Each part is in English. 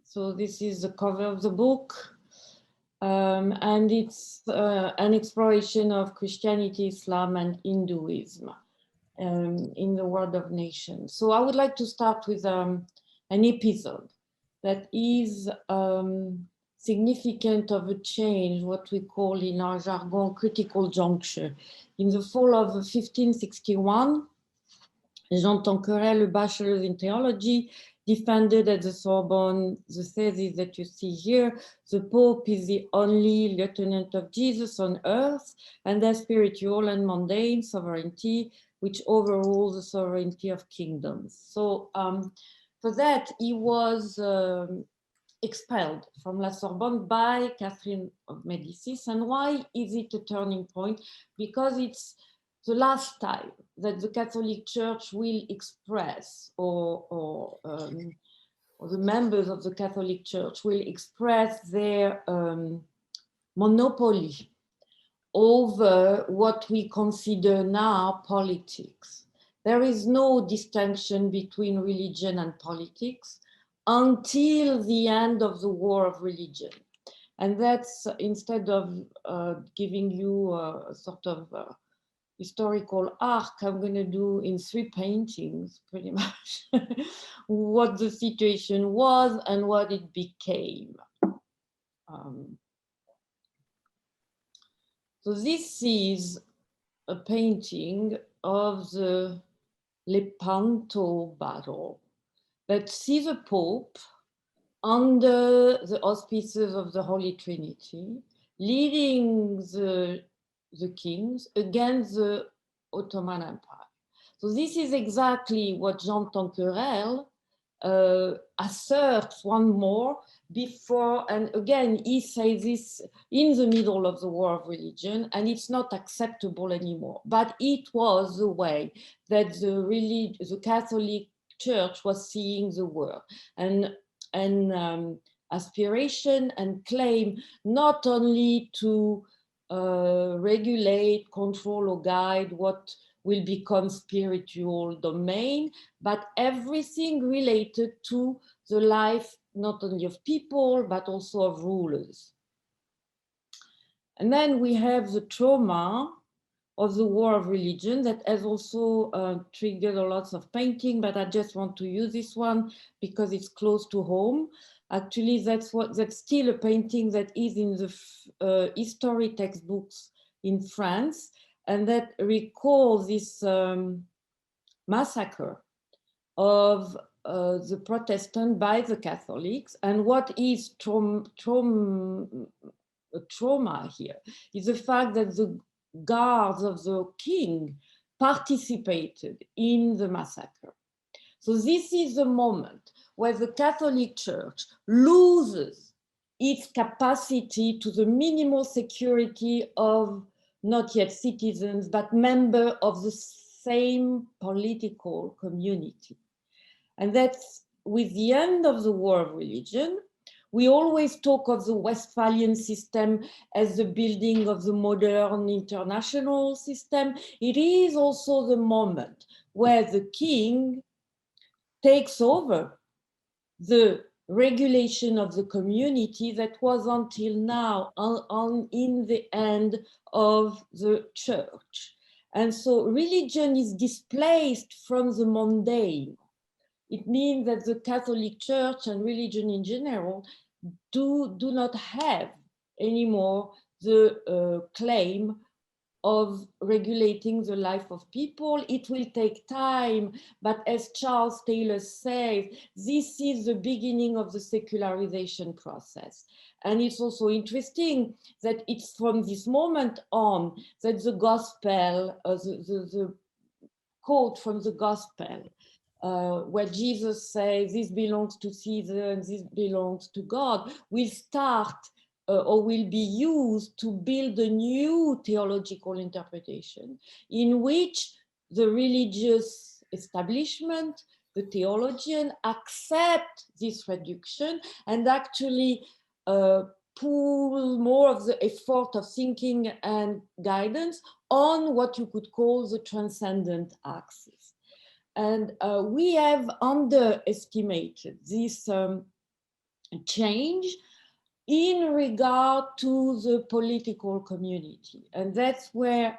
So this is the cover of the book. And it's an exploration of Christianity, Islam, and Hinduism in the world of nations. So I would like to start with an episode that is significant of a change, what we call in our jargon critical juncture. In the fall of 1561, Jean Tanqueray, a bachelor in theology, defended at the Sorbonne the thesis that you see here: the Pope is the only lieutenant of Jesus on earth, and their spiritual and mundane sovereignty which overrules the sovereignty of kingdoms. So for that, he was expelled from La Sorbonne by Catherine of Medicis. And why is it a turning point? Because it's the last time that the Catholic Church will express, or the members of the Catholic Church will express their monopoly over what we consider now politics. There is no distinction between religion and politics until the end of the war of religion. And that's, instead of giving you a sort of historical arc, I'm going to do in 3 paintings, pretty much, what the situation was and what it became. So this is a painting of the Lepanto battle that sees the Pope under the auspices of the Holy Trinity, leading the kings against the Ottoman Empire. So this is exactly what Jean Tanqueray asserts one more before, and again, he says this in the middle of the war of religion, and it's not acceptable anymore. But it was the way that the Catholic Church was seeing the world, and aspiration and claim not only to regulate, control, or guide what will become spiritual domain, but everything related to the life not only of people, but also of rulers. And then we have the trauma of the war of religion that has also triggered a lot of painting, but I just want to use this one because it's close to home. Actually, that's still a painting that is in the history textbooks in France, and that recalls this massacre of the Protestant by the Catholics. And what is trauma here is the fact that the guards of the king participated in the massacre. So this is the moment where the Catholic Church loses its capacity to the minimal security of not yet citizens, but members of the same political community. And that's with the end of the war of religion. We always talk of the Westphalian system as the building of the modern international system. It is also the moment where the king takes over the regulation of the community that was until now in the hand of the church. And so religion is displaced from the mundane. It means that the Catholic Church and religion in general do not have anymore the claim of regulating the life of people. It will take time, but as Charles Taylor says, this is the beginning of the secularization process. And it's also interesting that it's from this moment on that the gospel, the quote from the gospel, where Jesus says, this belongs to Caesar and this belongs to God, will start or will be used to build a new theological interpretation in which the religious establishment, the theologian, accept this reduction and actually pull more of the effort of thinking and guidance on what you could call the transcendent axis. And we have underestimated this change in regard to the political community. And that's where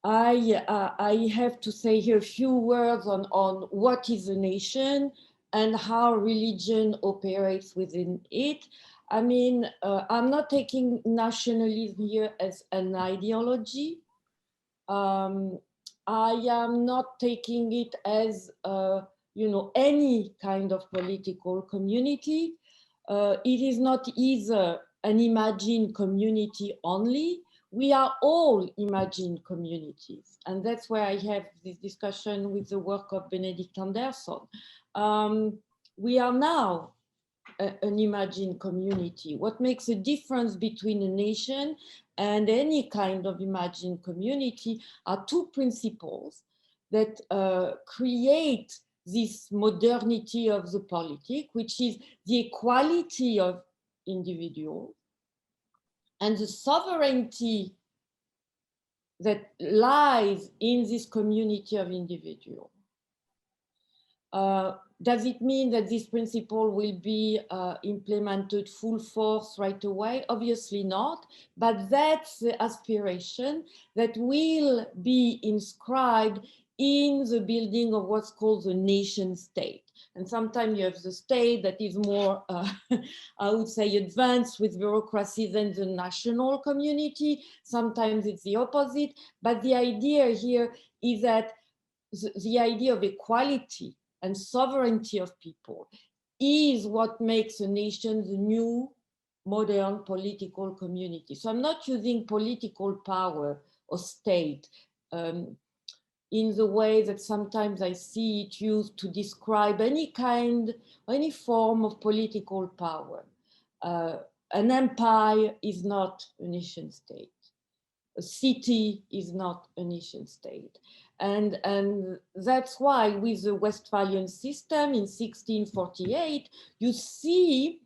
I have to say here a few words on what is a nation and how religion operates within it. I mean, I'm not taking nationalism here as an ideology. I am not taking it as, any kind of political community. It is not either an imagined community only. We are all imagined communities. And that's where I have this discussion with the work of Benedict Anderson. We are now an imagined community. What makes a difference between a nation and any kind of imagined community are two principles that create this modernity of the politic, which is the equality of individuals and the sovereignty that lies in this community of individuals. Does it mean that this principle will be implemented full force right away? Obviously not, but that's the aspiration that will be inscribed in the building of what's called the nation state. And sometimes you have the state that is more, I would say, advanced with bureaucracy than the national community. Sometimes it's the opposite. But the idea here is that the idea of equality and sovereignty of people is what makes a nation the new modern political community. So I'm not using political power or state in the way that sometimes I see it used to describe any form of political power. An empire is not a nation state. A city is not a nation state. And that's why with the Westphalian system in 1648, you see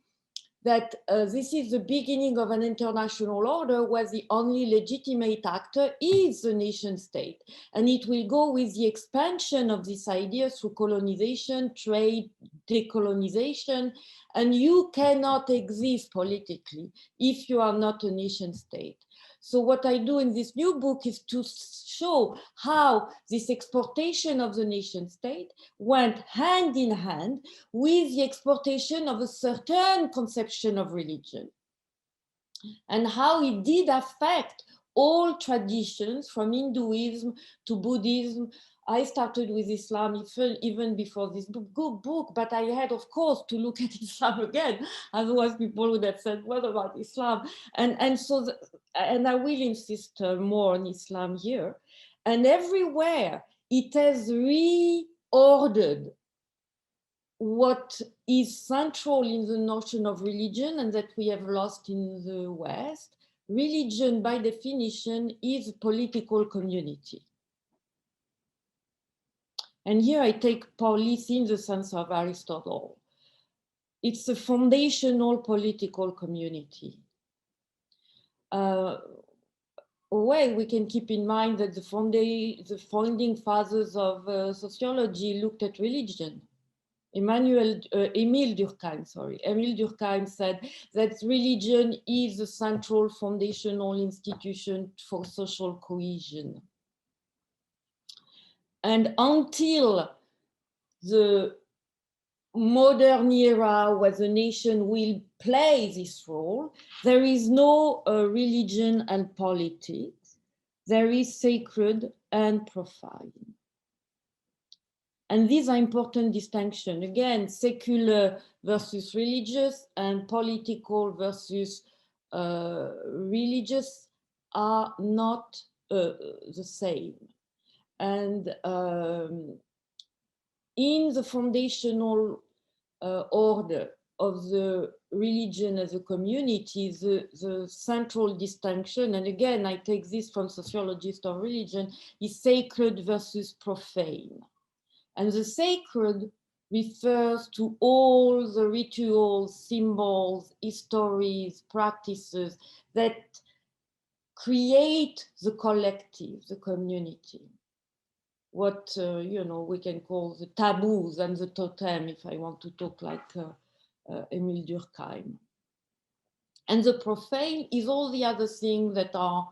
that this is the beginning of an international order where the only legitimate actor is the nation state. And it will go with the expansion of this idea through colonization, trade, decolonization, and you cannot exist politically if you are not a nation state. So what I do in this new book is to show how this exportation of the nation state went hand in hand with the exportation of a certain conception of religion, and how it did affect all traditions from Hinduism to Buddhism. I started with Islam even before this book, but I had, of course, to look at Islam again. Otherwise, people would have said, what about Islam? And I will insist more on Islam here. And everywhere, it has reordered what is central in the notion of religion and that we have lost in the West. Religion, by definition, is a political community. And here I take polis in the sense of Aristotle. It's a foundational political community. We can keep in mind that the founding fathers of sociology looked at religion. Emile Durkheim said that religion is a central foundational institution for social cohesion. And until the modern era where the nation will play this role, there is no religion and politics. There is sacred and profane. And these are important distinctions. Again, secular versus religious and political versus religious are not the same. And in the foundational order of the religion as a community, the central distinction, and again, I take this from sociologists of religion, is sacred versus profane. And the sacred refers to all the rituals, symbols, histories, practices that create the collective, the community. What we can call the taboos and the totem, if I want to talk like Emile Durkheim. And the profane is all the other things that are,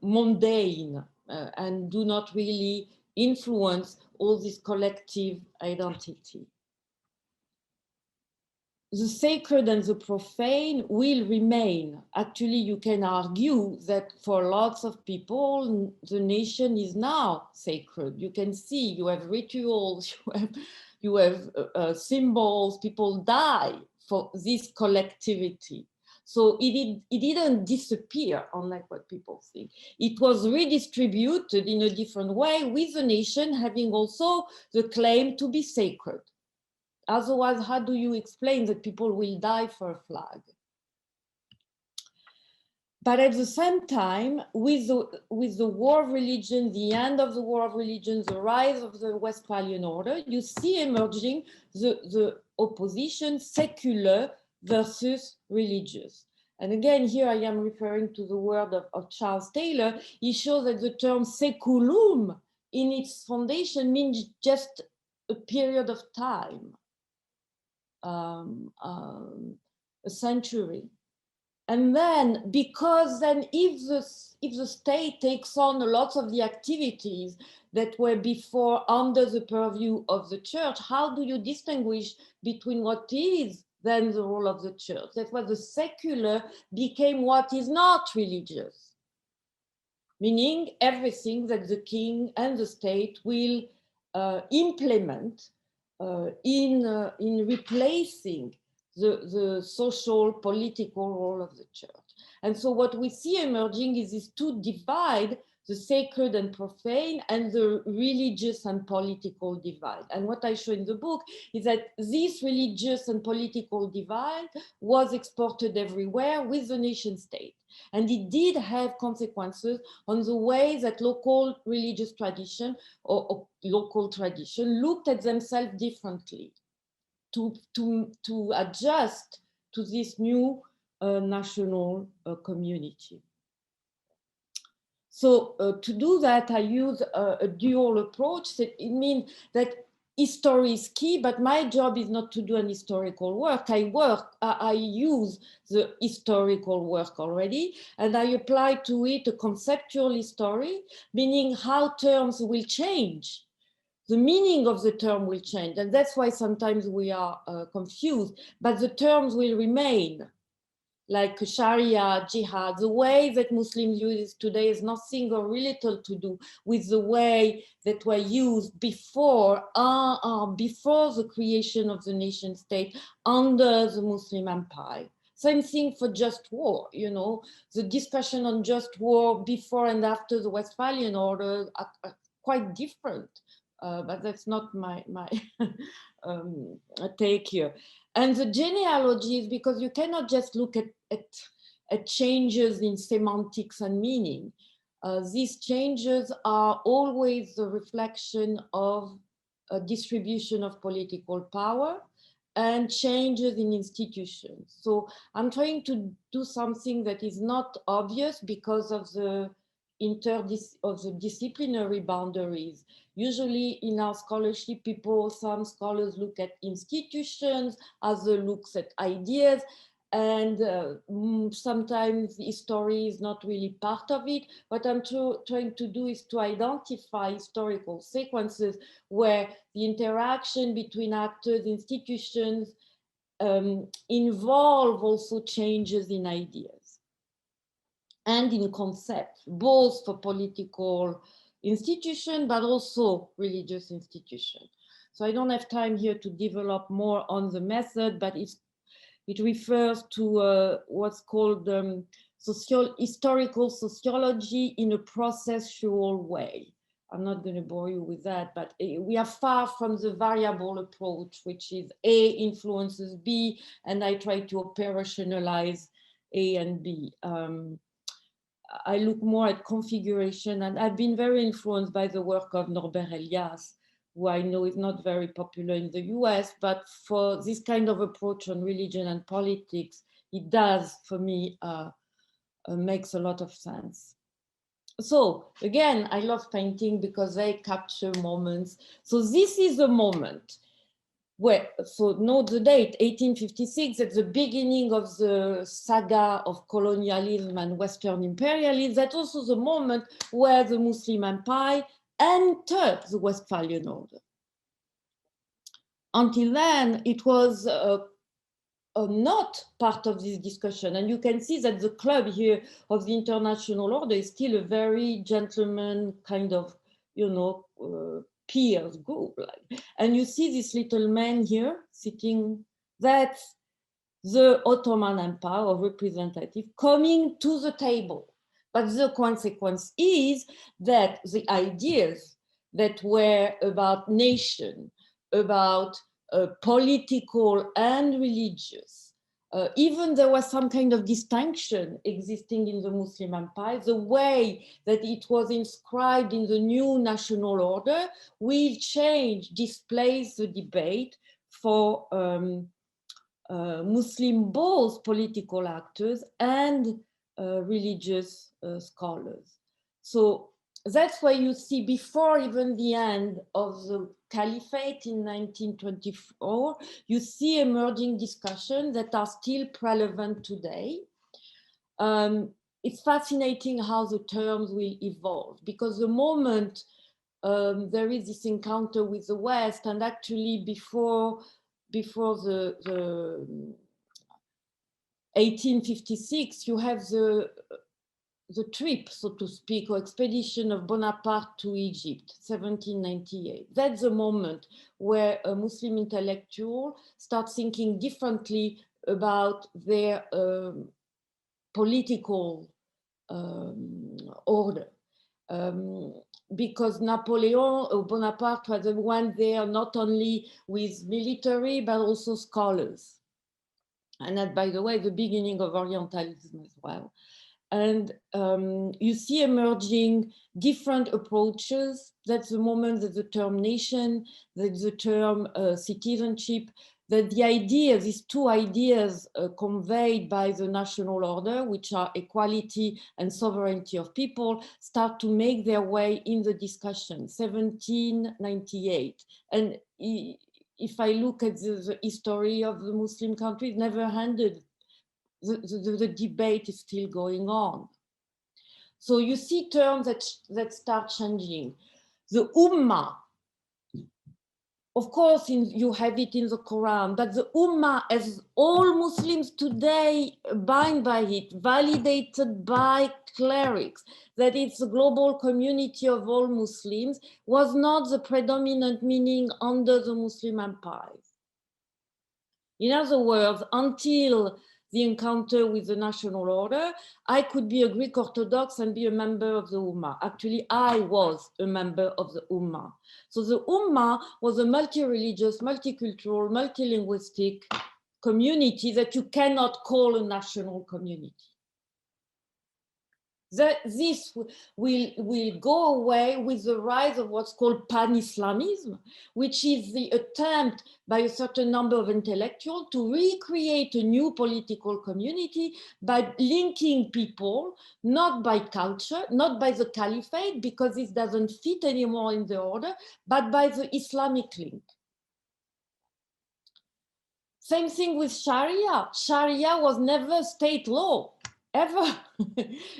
mundane and do not really influence all this collective identity. The sacred and the profane will remain. Actually, you can argue that for lots of people, the nation is now sacred. You can see you have rituals, you have symbols, people die for this collectivity. So it didn't disappear, unlike what people think. It was redistributed in a different way, with the nation having also the claim to be sacred. Otherwise, how do you explain that people will die for a flag? But at the same time, with the war of religion, the end of the war of religion, the rise of the Westphalian order, you see emerging the opposition secular versus religious. And again, here I am referring to the word of Charles Taylor. He shows that the term seculum in its foundation means just a period of time. A century. And then, because then if the state takes on a lot of the activities that were before under the purview of the church, how do you distinguish between what is then the role of the church? That's why the secular became what is not religious, meaning everything that the king and the state will implement in replacing the social, political role of the church. And so what we see emerging is this two divide, the sacred and profane, and the religious and political divide. And what I show in the book is that this religious and political divide was exported everywhere with the nation state. And it did have consequences on the way that local religious tradition or local tradition looked at themselves differently to adjust to this new national community. So to do that, I use a dual approach. It means that history is key, but my job is not to do an historical work. I use the historical work already, and I apply to it a conceptual history, meaning how terms will change. The meaning of the term will change, and that's why sometimes we are confused, but the terms will remain. Like Sharia, jihad, the way that Muslims use it today is nothing or really little to do with the way that were used before the creation of the nation state under the Muslim empire. Same thing for just war, the discussion on just war before and after the Westphalian order are quite different. But that's not my take here. And the genealogy is because you cannot just look at changes in semantics and meaning. These changes are always the reflection of a distribution of political power and changes in institutions. So I'm trying to do something that is not obvious because of the disciplinary boundaries. Usually in our scholarship, some scholars look at institutions, others looks at ideas, and sometimes history is not really part of it. What I'm trying to do is to identify historical sequences where the interaction between actors, institutions, involve also changes in ideas and in concepts, both for political institution, but also religious institution. So I don't have time here to develop more on the method, but it refers to what's called historical sociology in a processual way. I'm not going to bore you with that, but we are far from the variable approach, which is A influences B, and I try to operationalize A and B. I look more at configuration, and I've been very influenced by the work of Norbert Elias, who I know is not very popular in the US, but for this kind of approach on religion and politics, it does, for me, makes a lot of sense. So again, I love painting because they capture moments. So this is a moment. Well, so note the date, 1856, at the beginning of the saga of colonialism and Western imperialism. That's also the moment where the Muslim Empire entered the Westphalian order. Until then, it was not part of this discussion. And you can see that the club here of the international order is still a very gentleman kind of, peers group. And you see this little man here sitting, that's the Ottoman Empire of representative coming to the table. But the consequence is that the ideas that were about nation, about political and religious, even there was some kind of distinction existing in the Muslim Empire, the way that it was inscribed in the new national order will change, displace the debate for Muslim both political actors and religious scholars. So that's why you see before even the end of the caliphate in 1924, you see emerging discussions that are still relevant today. It's fascinating how the terms will evolve, because the moment there is this encounter with the West, and actually before the 1856, you have the trip, so to speak, or expedition of Bonaparte to Egypt, 1798. That's the moment where a Muslim intellectual starts thinking differently about their political order. Because Napoleon or Bonaparte was the one there not only with military, but also scholars. And that, by the way, the beginning of Orientalism as well. And you see emerging different approaches. That's the moment that the term nation, that the term citizenship, that the ideas, these two ideas conveyed by the national order, which are equality and sovereignty of people, start to make their way in the discussion, 1798. And if I look at the history of the Muslim countries, never ended. The debate is still going on. So you see terms that start changing. The Ummah, of course, you have it in the Quran, but the Ummah, as all Muslims today bind by it, validated by clerics, that it's a global community of all Muslims, was not the predominant meaning under the Muslim empires. In other words, until the encounter with the national order, I could be a Greek Orthodox and be a member of the Ummah. Actually, I was a member of the Ummah. So the Ummah was a multi-religious, multicultural, multilinguistic community that you cannot call a national community. This will go away with the rise of what's called Pan-Islamism, which is the attempt by a certain number of intellectuals to recreate a new political community by linking people, not by culture, not by the caliphate, because this doesn't fit anymore in the order, but by the Islamic link. Same thing with Sharia. Sharia was never state law. Ever.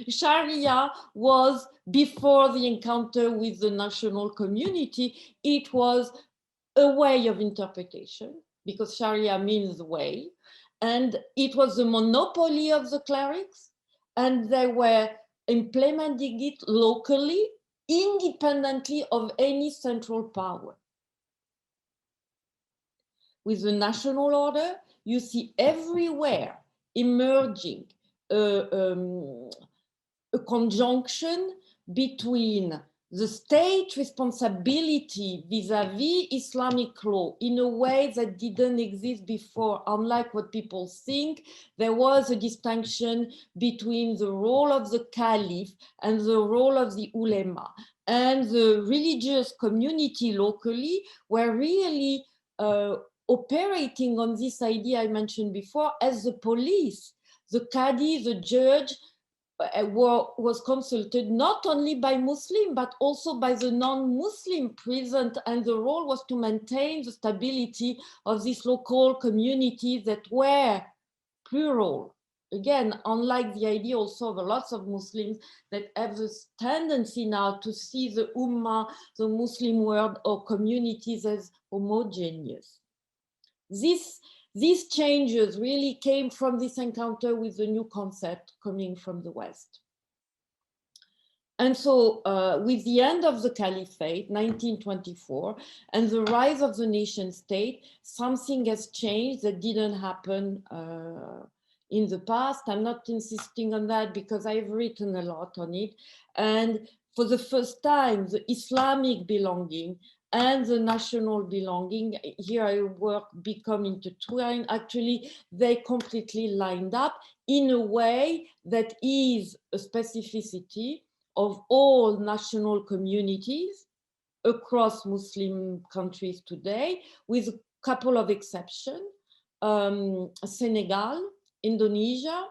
Sharia was, before the encounter with the national community, it was a way of interpretation, because Sharia means way, and it was the monopoly of the clerics, and they were implementing it locally, independently of any central power. With the national order, you see everywhere emerging a conjunction between the state responsibility vis-à-vis Islamic law in a way that didn't exist before. Unlike what people think, there was a distinction between the role of the caliph and the role of the ulema. And the religious community locally were really operating on this idea I mentioned before as the police. The Qadi, the judge, was consulted not only by Muslim, but also by the non-Muslim present, and the role was to maintain the stability of these local communities that were plural. Again, unlike the idea also of lots of Muslims that have this tendency now to see the Ummah, the Muslim world or communities as homogeneous. These changes really came from this encounter with the new concept coming from the West. And so with the end of the Caliphate, 1924, and the rise of the nation state, something has changed that didn't happen in the past. I'm not insisting on that because I've written a lot on it. And for the first time, the Islamic belonging and the national belonging, here I work, become intertwined. Actually, they completely lined up in a way that is a specificity of all national communities across Muslim countries today, with a couple of exceptions. Senegal, Indonesia,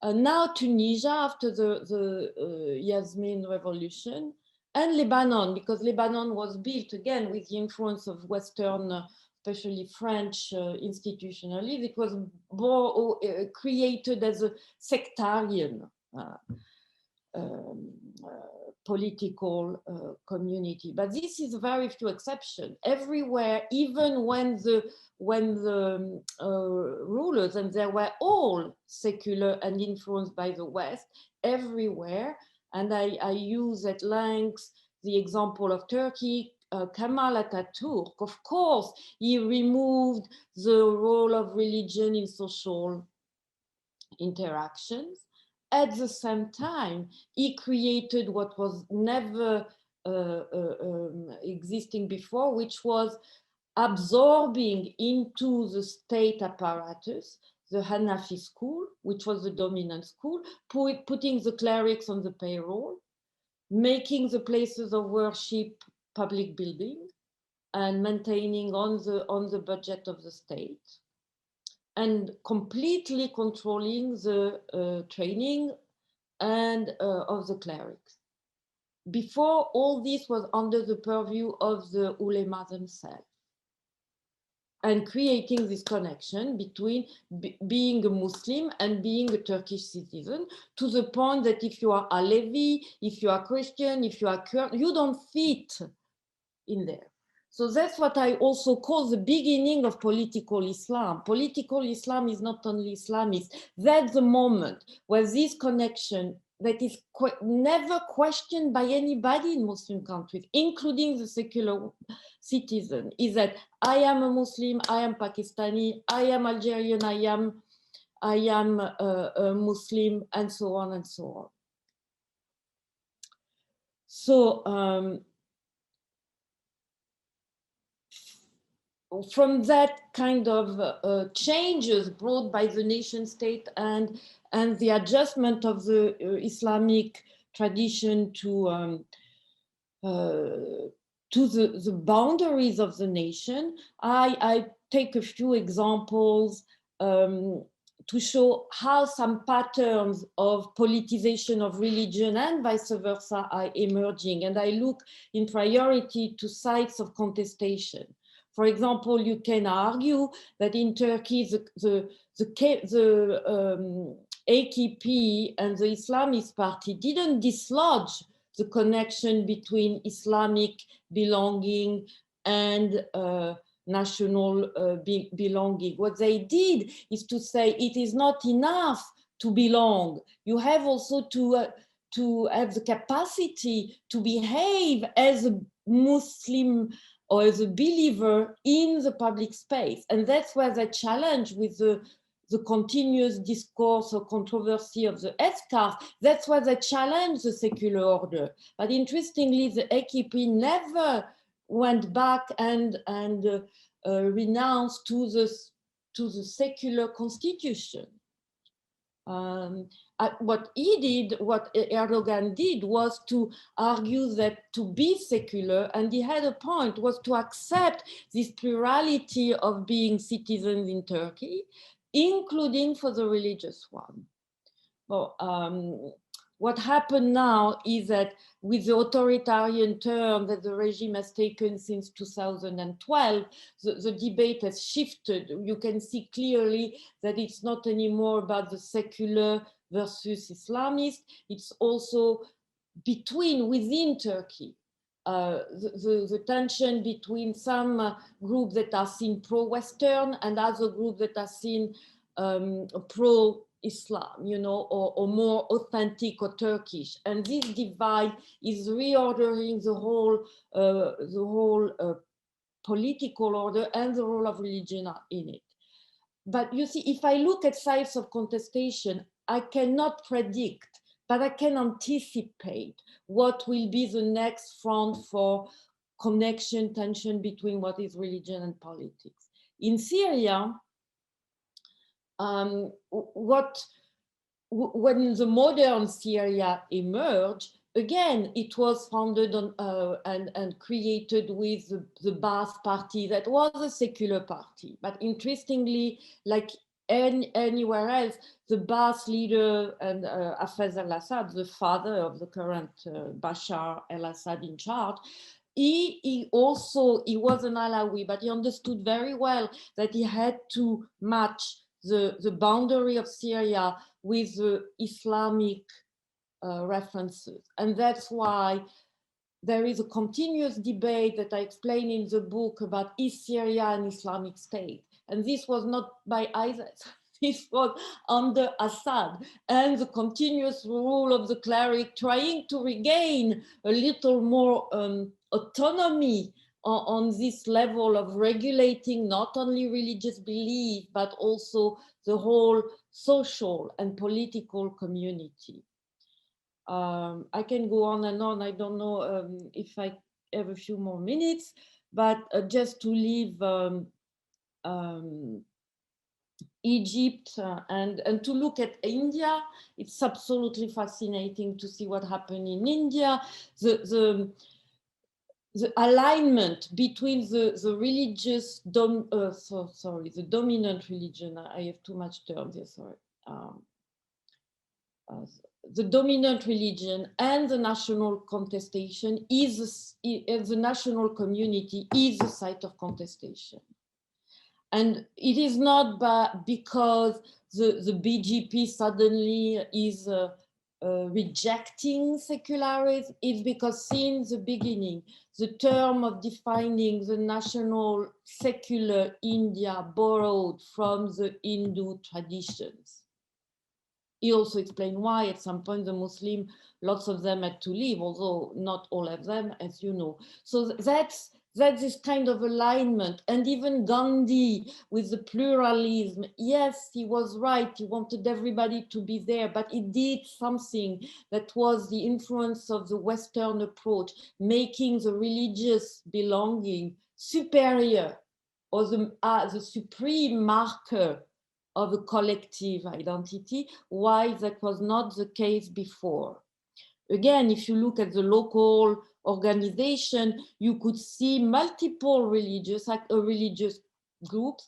now Tunisia after the Yasmin revolution, and Lebanon, because Lebanon was built again with the influence of Western, especially French institutionally. It was created as a sectarian political community, but this is very few exceptions. Everywhere, even when the rulers, and they were all secular and influenced by the West, everywhere, and I use at length the example of Turkey. Kemal Atatürk, of course, he removed the role of religion in social interactions. At the same time, he created what was never existing before, which was absorbing into the state apparatus the Hanafi school, which was the dominant school, putting the clerics on the payroll, making the places of worship public building, and maintaining on the budget of the state, and completely controlling the training and of the clerics. Before, all this was under the purview of the ulema themselves, and creating this connection between being a Muslim and being a Turkish citizen, to the point that if you are Alevi, if you are Christian, if you are Kurd, you don't fit in there. So that's what I also call the beginning of political Islam. Political Islam is not only Islamist. That's the moment where this connection that is never questioned by anybody in Muslim countries, including the secular citizen, is that I am a Muslim, I am Pakistani, I am Algerian, I am a Muslim, and so on and so on. So from that kind of changes brought by the nation state and the adjustment of the Islamic tradition to the boundaries of the nation, I take a few examples to show how some patterns of politicization of religion and vice versa are emerging. And I look in priority to sites of contestation. For example, you can argue that in Turkey, the AKP and the Islamist party didn't dislodge the connection between Islamic belonging and national belonging. What they did is to say it is not enough to belong. You have also to have the capacity to behave as a Muslim or as a believer in the public space. And that's where the challenge with the continuous discourse or controversy of the headscarf, that's where they challenge the secular order. But interestingly, the AKP never went back and renounced to the secular constitution. What Erdogan did was to argue that to be secular, and he had a point, was to accept this plurality of being citizens in Turkey, including for the religious one. well, what happened now is that with the authoritarian turn that the regime has taken since 2012, the debate has shifted. You can see clearly that it's not anymore about the secular versus Islamist. It's also within Turkey. The tension between some groups that are seen pro-Western and other groups that are seen pro-Islam, you know, or more authentic or Turkish. And this divide is reordering the whole political order and the role of religion in it. But you see, if I look at sites of contestation, I cannot predict, but I can anticipate what will be the next front for connection, tension between what is religion and politics. In Syria, when the modern Syria emerged, again, it was founded on and created with the Ba'ath Party that was a secular party. But interestingly, like anywhere else, the Ba'ath leader and Hafez al-Assad, the father of the current Bashar al-Assad in charge, he was an Alawi, but he understood very well that he had to match the boundary of Syria with the Islamic references. And that's why there is a continuous debate that I explain in the book about is Syria an Islamic state? And this was not by ISIS. This was under Assad and the continuous rule of the cleric trying to regain a little more autonomy on this level of regulating not only religious belief, but also the whole social and political community. I can go on and on. I don't know if I have a few more minutes, but just to leave Egypt and to look at India, it's absolutely fascinating to see what happened in India. The alignment between the religious, the dominant religion, I have too much terms here, sorry. The dominant religion and the national contestation the national community is a site of contestation. And it is not because the BJP suddenly is rejecting secularism, it's because since the beginning, the term of defining the national secular India borrowed from the Hindu traditions. He also explained why at some point the Muslim, lots of them had to leave, although not all of them, as you know. So that's this kind of alignment. And even Gandhi with the pluralism, yes, he was right. He wanted everybody to be there, but he did something that was the influence of the Western approach, making the religious belonging superior or the supreme marker of a collective identity, while that was not the case before. Again, if you look at the local organization, you could see multiple religious groups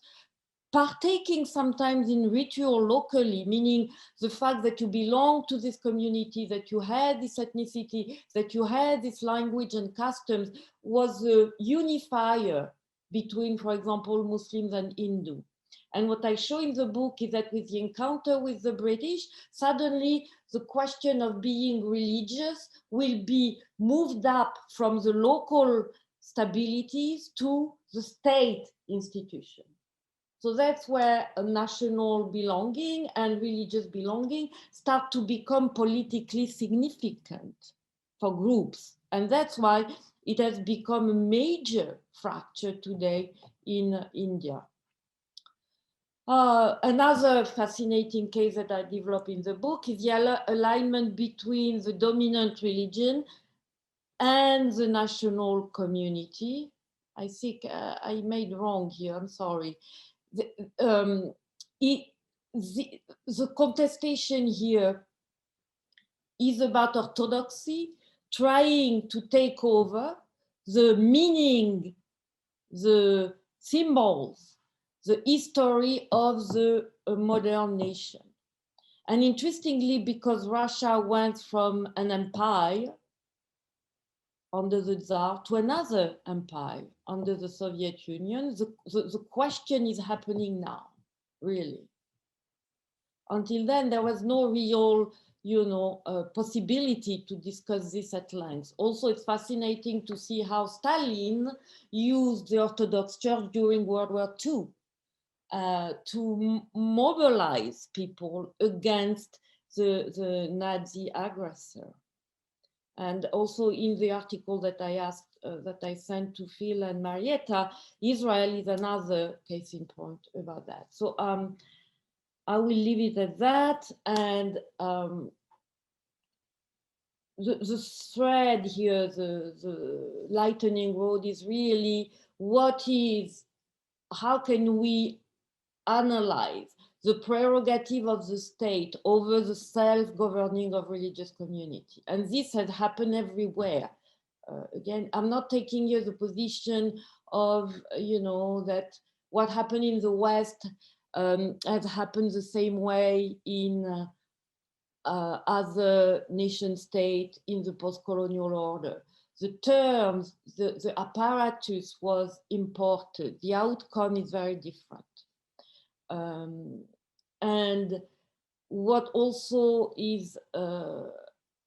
partaking sometimes in ritual locally, meaning the fact that you belong to this community, that you had this ethnicity, that you had this language and customs was a unifier between, for example, Muslims and Hindu. And what I show in the book is that with the encounter with the British, suddenly the question of being religious will be moved up from the local stabilities to the state institution. So that's where a national belonging and religious belonging start to become politically significant for groups. And that's why it has become a major fracture today in India. Another fascinating case that I develop in the book is the alignment between the dominant religion and the national community. I think I made wrong here, I'm sorry. The contestation here is about orthodoxy, trying to take over the meaning, the symbols, the history of the modern nation. And interestingly, because Russia went from an empire under the Tsar to another empire under the Soviet Union, the question is happening now, really. Until then, there was no real, possibility to discuss this at length. Also, it's fascinating to see how Stalin used the Orthodox Church during World War II to mobilize people against the Nazi aggressor. And also in the article that I sent to Phil and Marietta, Israel is another case in point about that. So I will leave it at that. And the thread here, the lightning rod is really how can we analyze the prerogative of the state over the self-governing of religious community. And this has happened everywhere. Again, I'm not taking here the position of, that what happened in the West has happened the same way in other nation states in the post-colonial order. The terms, the apparatus was imported. The outcome is very different. And what also is an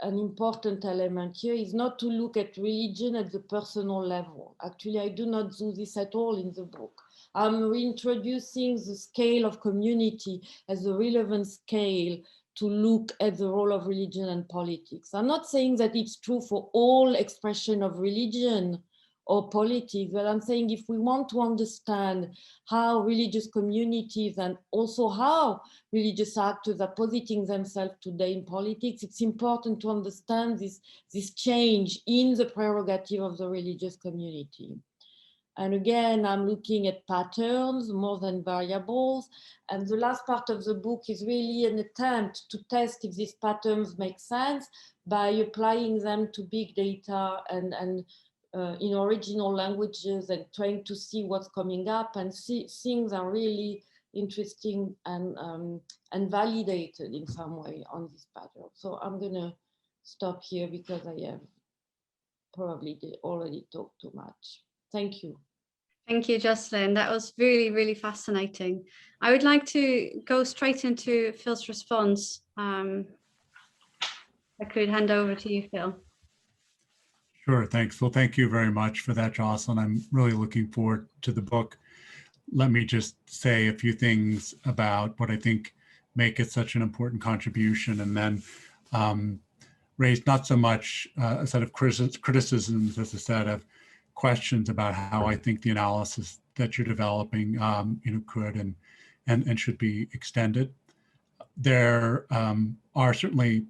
important element here is not to look at religion at the personal level. Actually, I do not do this at all in the book. I'm reintroducing the scale of community as a relevant scale to look at the role of religion and politics. I'm not saying that it's true for all expression of religion or politics, but I'm saying if we want to understand how religious communities and also how religious actors are positing themselves today in politics, it's important to understand this change in the prerogative of the religious community. And again, I'm looking at patterns more than variables. And the last part of the book is really an attempt to test if these patterns make sense by applying them to big data and in original languages and trying to see what's coming up, and things are really interesting and validated in some way on this pattern. So I'm gonna stop here because I have probably already talked too much. Thank you. Thank you, Jocelyne. That was really, really fascinating. I would like to go straight into Phil's response. I could hand over to you, Phil. Sure, thanks. Well, thank you very much for that, Jocelyne. I'm really looking forward to the book. Let me just say a few things about what I think make it such an important contribution, and then raise not so much a set of criticisms as a set of questions about how I think the analysis that you're developing could and should be extended. There are certainly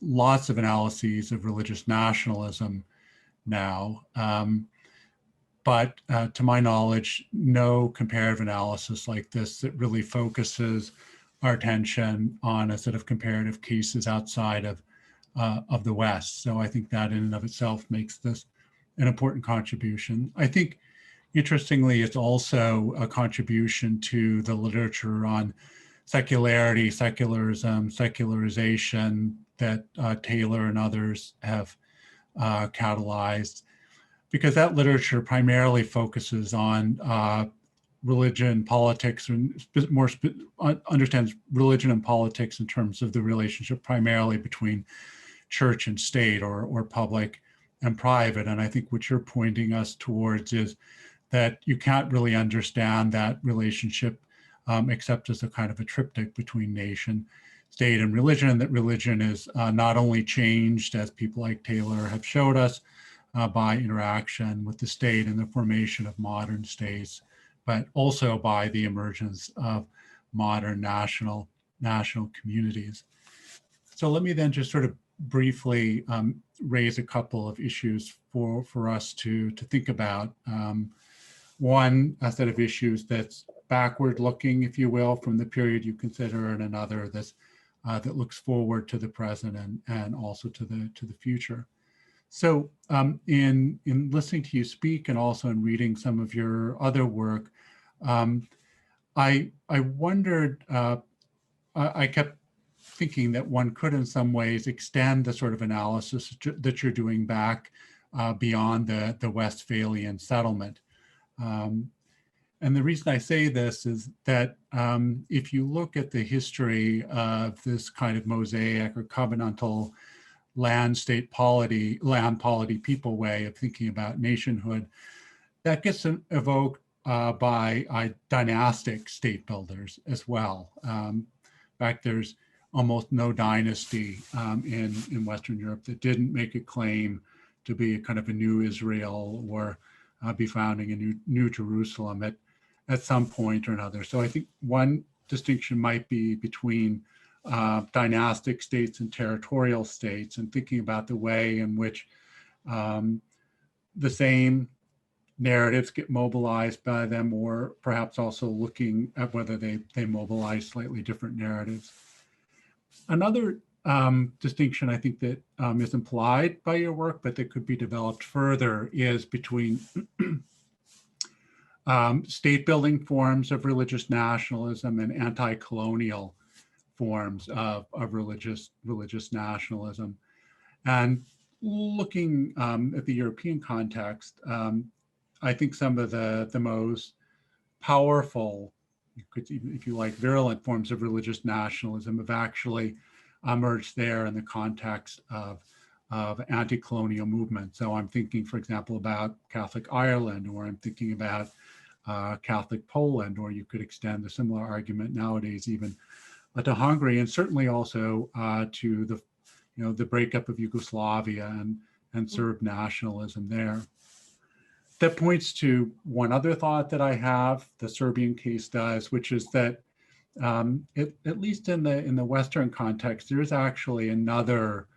lots of analyses of religious nationalism now, but to my knowledge, no comparative analysis like this that really focuses our attention on a set of comparative cases outside of the West. So I think that in and of itself makes this an important contribution. I think, interestingly, it's also a contribution to the literature on secularity, secularism, secularization that Taylor and others have catalyzed, because that literature primarily focuses on religion, politics, and understands religion and politics in terms of the relationship primarily between church and state, or public and private. And I think what you're pointing us towards is that you can't really understand that relationship except as a kind of a triptych between nation, state, and religion, and that religion is not only changed, as people like Taylor have showed us, by interaction with the state and the formation of modern states, but also by the emergence of modern national communities. So let me then just sort of briefly raise a couple of issues for us to think about. One, a set of issues that's backward looking, if you will, from the period you consider, and another that's that looks forward to the present and also to the future. So in listening to you speak and also in reading some of your other work, I wondered, I kept thinking that one could in some ways extend the sort of analysis that you're doing back beyond the Westphalian settlement. And the reason I say this is that if you look at the history of this kind of mosaic or covenantal land-state polity, land-polity people way of thinking about nationhood, that gets evoked by dynastic state builders as well. In fact, there's almost no dynasty in Western Europe that didn't make a claim to be a kind of a new Israel or be founding a new Jerusalem at some point or another. So I think one distinction might be between dynastic states and territorial states, and thinking about the way in which the same narratives get mobilized by them, or perhaps also looking at whether they mobilize slightly different narratives. Another distinction I think that is implied by your work, but that could be developed further, is between state building forms of religious nationalism and anti-colonial forms of religious nationalism. And looking at the European context, I think some of the most powerful, if you like, virulent forms of religious nationalism have actually emerged there in the context of anti-colonial movement. So I'm thinking, for example, about Catholic Ireland, or I'm thinking about Catholic Poland, or you could extend a similar argument nowadays even to Hungary, and certainly also to the breakup of Yugoslavia and Serb nationalism there. That points to one other thought that I have, the Serbian case does, which is that at least in the Western context, there is actually another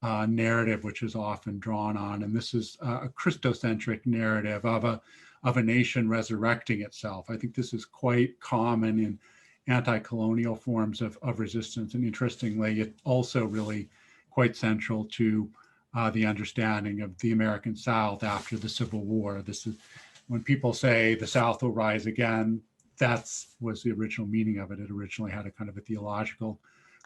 narrative which is often drawn on, and this is a Christocentric narrative of a nation resurrecting itself. I think this is quite common in anti-colonial forms of resistance, and interestingly, it's also really quite central to the understanding of the American South after the Civil War. This is when people say the South will rise again, that was the original meaning of it. It originally had a kind of a theological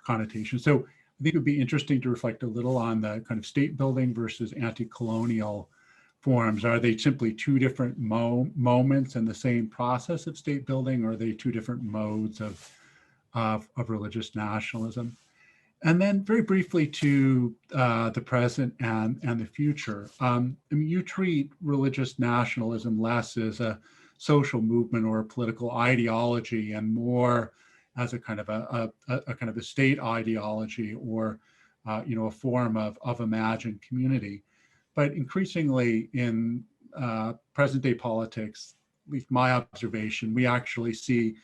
connotation. So I think it would be interesting to reflect a little on the kind of state building versus anti-colonial forms. Are they simply two different moments in the same process of state building, or are they two different modes of religious nationalism? And then very briefly to the present and the future. I mean, you treat religious nationalism less as a social movement or a political ideology, and more as a kind of a state ideology, or a form of imagined community. But increasingly in present day politics, at least my observation, we actually see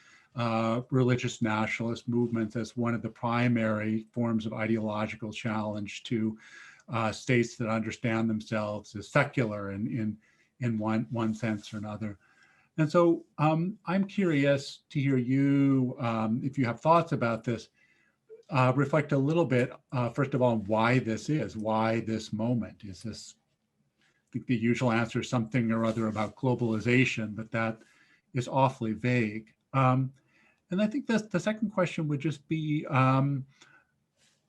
religious nationalist movements as one of the primary forms of ideological challenge to states that understand themselves as secular in one sense or another. And so I'm curious to hear you, if you have thoughts about this, reflect a little bit, first of all, why this moment. Is this, I think the usual answer is something or other about globalization, but that is awfully vague. And I think the second question would just be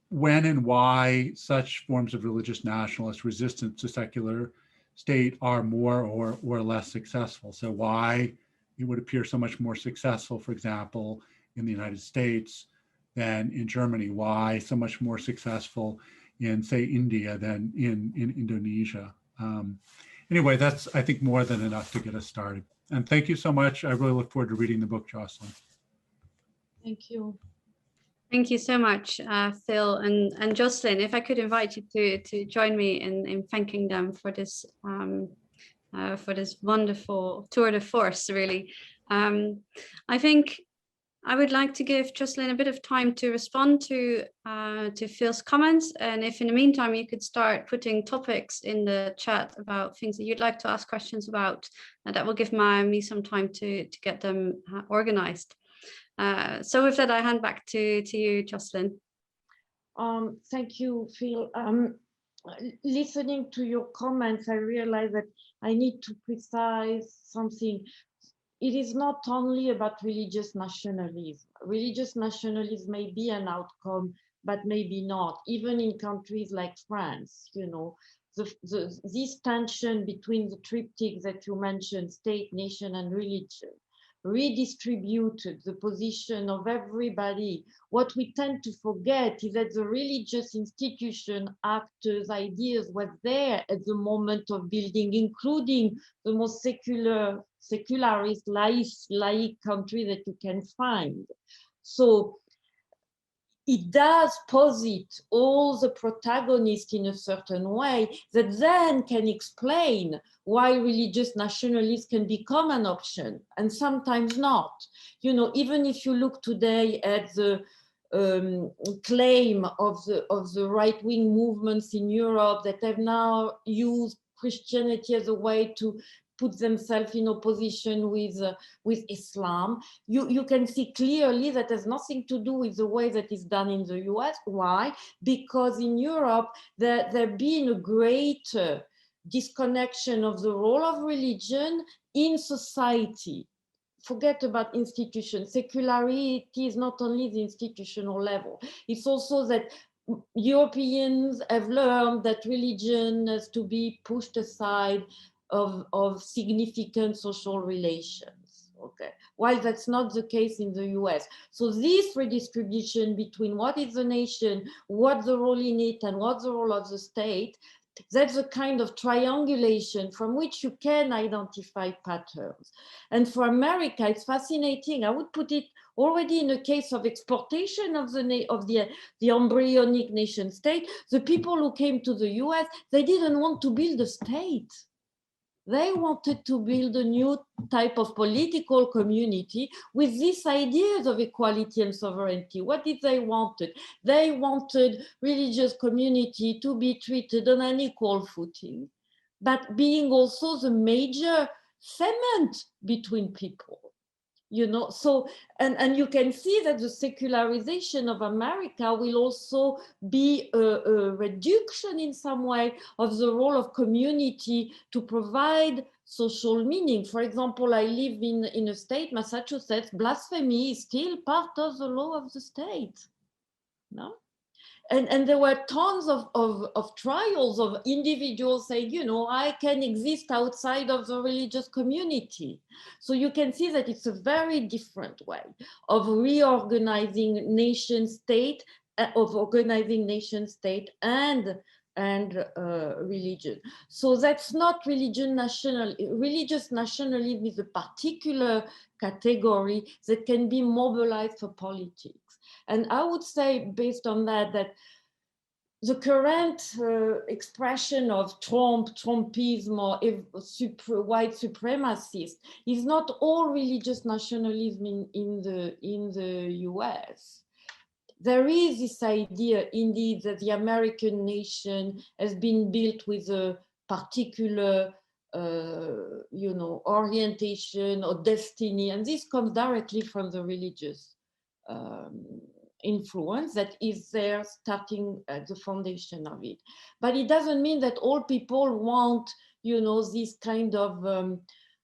when and why such forms of religious nationalist resistance to secular state are more or less successful. So why it would appear so much more successful, for example, in the United States than in Germany, why so much more successful in, say, India than in Indonesia. Anyway, that's, I think, more than enough to get us started. And thank you so much. I really look forward to reading the book, Jocelyne. Thank you. Thank you so much, Phil and Jocelyne. If I could invite you to join me in thanking them for this wonderful tour de force, really. I think I would like to give Jocelyne a bit of time to respond to Phil's comments, and if in the meantime you could start putting topics in the chat about things that you'd like to ask questions about, that will give me some time to get them organized. So with that, I hand back to you, Jocelyne. Thank you, Phil. Listening to your comments, I realize that I need to precise something. It is not only about religious nationalism. Religious nationalism may be an outcome but maybe not. Even in countries like France, you know, this tension between the triptych that you mentioned, state, nation, and religion, redistributed the position of everybody. What we tend to forget is that the religious institution, actors, ideas were there at the moment of building, including the most secularist, laic country that you can find. So it does posit all the protagonists in a certain way that then can explain why religious nationalism can become an option and sometimes not. You know, even if you look today at the claim of the right-wing movements in Europe that have now used Christianity as a way to put themselves in opposition with Islam, you can see clearly that has nothing to do with the way that is done in the US. Why? Because in Europe, there been a greater disconnection of the role of religion in society. Forget about institutions. Secularity is not only the institutional level. It's also that Europeans have learned that religion has to be pushed aside of significant social relations, okay? While that's not the case in the US. So this redistribution between what is the nation, what the role in it, and what's the role of the state, that's a kind of triangulation from which you can identify patterns. And for America, it's fascinating. I would put it already in a case of exportation of the embryonic nation state. The people who came to the US, they didn't want to build a state. They wanted to build a new type of political community with these ideas of equality and sovereignty. What did they want? They wanted religious community to be treated on an equal footing, but being also the major cement between people. You know, so, and you can see that the secularization of America will also be a reduction in some way of the role of community to provide social meaning. For example, I live in a state, Massachusetts, blasphemy is still part of the law of the state, no? And there were tons of trials of individuals saying, you know, I can exist outside of the religious community. So you can see that it's a very different way of reorganizing nation state, of organizing nation state and religion. So that's not religious nationalism is a particular category that can be mobilized for politics. And I would say, based on that, that the current expression of Trumpism or white supremacist is not all religious nationalism in the US. There is this idea, indeed, that the American nation has been built with a particular you know, orientation or destiny, and this comes directly from the religious influence that is there starting at the foundation of it. But it doesn't mean that all people want, you know, this kind of,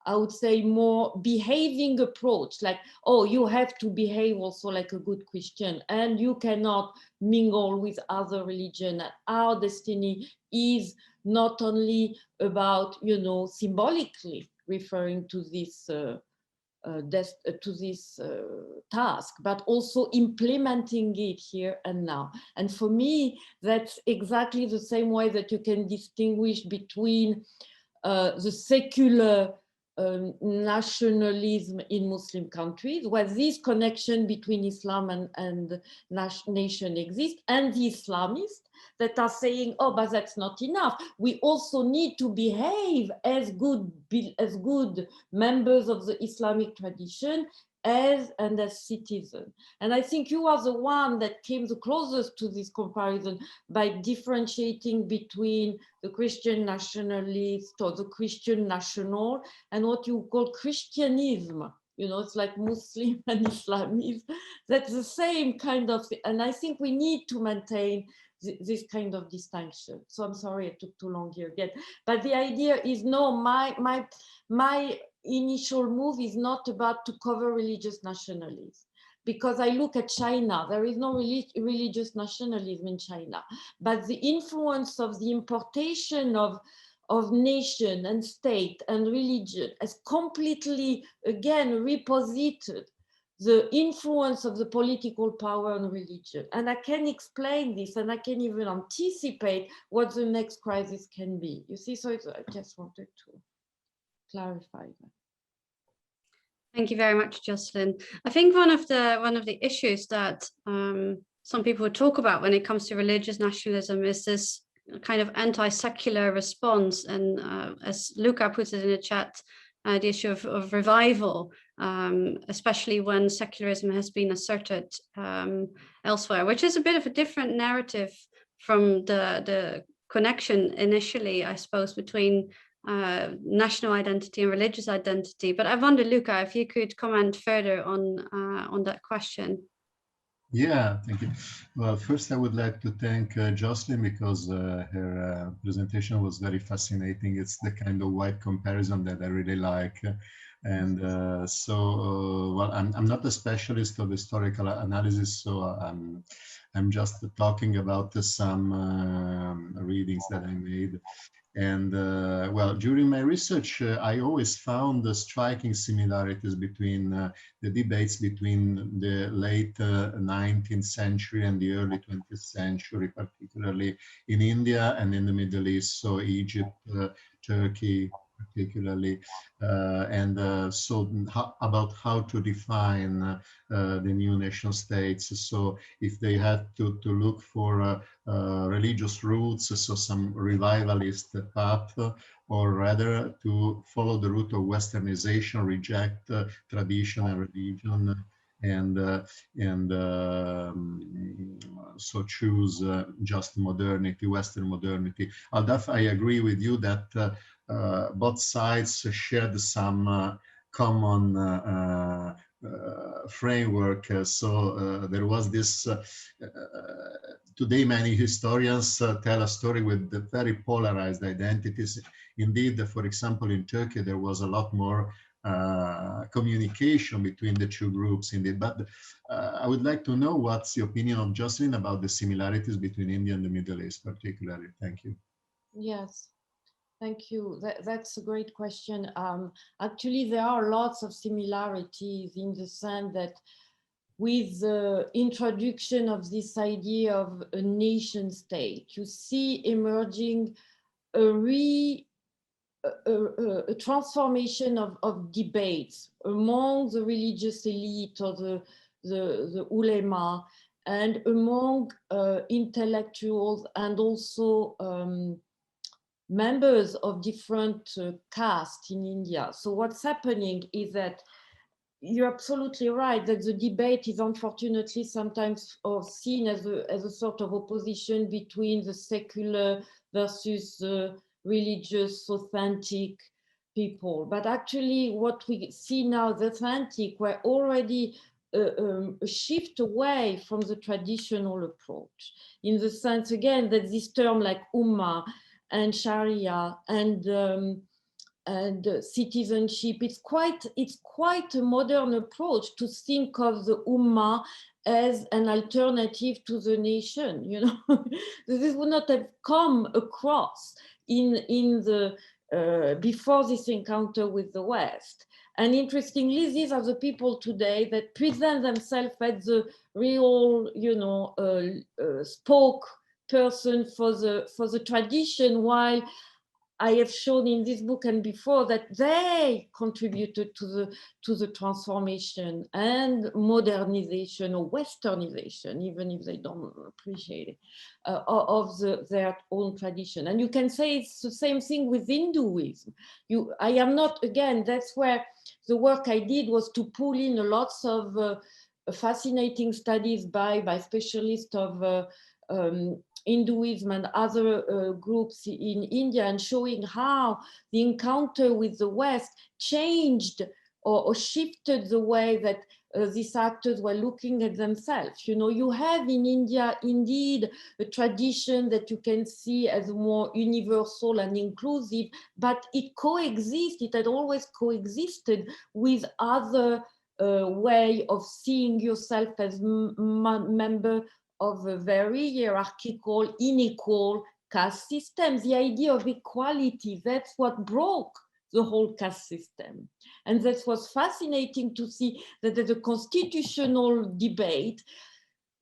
I would say, more behaving approach, like, oh, you have to behave also like a good Christian and you cannot mingle with other religion. Our destiny is not only about, you know, symbolically referring to this task, but also implementing it here and now. And for me, that's exactly the same way that you can distinguish between the secular nationalism in Muslim countries, where this connection between Islam and nation exists, and the Islamists that are saying, oh, but that's not enough. We also need to behave as good members of the Islamic tradition as citizens. And I think you are the one that came the closest to this comparison by differentiating between the Christian nationalist or the Christian national and what you call Christianism. You know, it's like Muslim and Islamism. That's the same kind of thing. And I think we need to maintain this kind of distinction. So I'm sorry I took too long here again. But the idea is, no, my initial move is not about to cover religious nationalism, because I look at China. There is no religious nationalism in China, but the influence of the importation of nation and state and religion has completely, again, reposited the influence of the political power on religion. And I can explain this, and I can even anticipate what the next crisis can be. You see, so I just wanted to clarify that. Thank you very much, Jocelyne. I think one of the issues that some people would talk about when it comes to religious nationalism is this kind of anti-secular response, and as Luca puts it in the chat, the issue of revival, especially when secularism has been asserted elsewhere, which is a bit of a different narrative from the connection initially, I suppose, between national identity and religious identity. But I wonder, Luca, if you could comment further on that question. Yeah, thank you. Well, first I would like to thank Jocelyne, because her presentation was very fascinating. It's the kind of wide comparison that I really like. And well, I'm not a specialist of historical analysis, so I'm just talking about some readings that I made. And well, during my research, I always found the striking similarities between the debates between the late 19th century and the early 20th century, particularly in India and in the Middle East, so Egypt, Turkey, particularly, and so about how to define the new nation states. So if they had to look for religious roots, so some revivalist path, or rather to follow the route of westernization, reject tradition and religion, and so choose just modernity, Western modernity. I agree with you that both sides shared some common framework. So there was this, today many historians tell a story with the very polarized identities. Indeed, for example, in Turkey, there was a lot more communication between the two groups indeed. But I would like to know what's the opinion of Jocelyne about the similarities between India and the Middle East particularly. Thank you. Yes. Thank you. That's a great question. Actually, there are lots of similarities in the sense that with the introduction of this idea of a nation state, you see emerging a transformation of debates among the religious elite or the ulema, and among intellectuals, and also members of different castes in India. So what's happening is that you're absolutely right that the debate is unfortunately sometimes seen as a sort of opposition between the secular versus the religious, authentic people. But actually what we see now, the authentic, were already a shift away from the traditional approach, in the sense, again, that this term like Ummah and Sharia and citizenship, it's quite a modern approach to think of the Ummah as an alternative to the nation. You know, this would not have come across in the before this encounter with the West. And interestingly, these are the people today that present themselves as the real, you know, spokesperson for the tradition, while I have shown in this book and before that they contributed to the transformation and modernization or westernization, even if they don't appreciate it, of their own tradition. And you can say it's the same thing with Hinduism. I am not, again, that's where the work I did was to pull in lots of fascinating studies by specialists of Hinduism and other groups in India, and showing how the encounter with the West changed or shifted the way that these actors were looking at themselves. You know, you have in India indeed a tradition that you can see as more universal and inclusive, but it coexists, it had always coexisted with other way of seeing yourself as member of a very hierarchical, unequal caste system. The idea of equality, that's what broke the whole caste system. And that was fascinating to see that at the constitutional debate,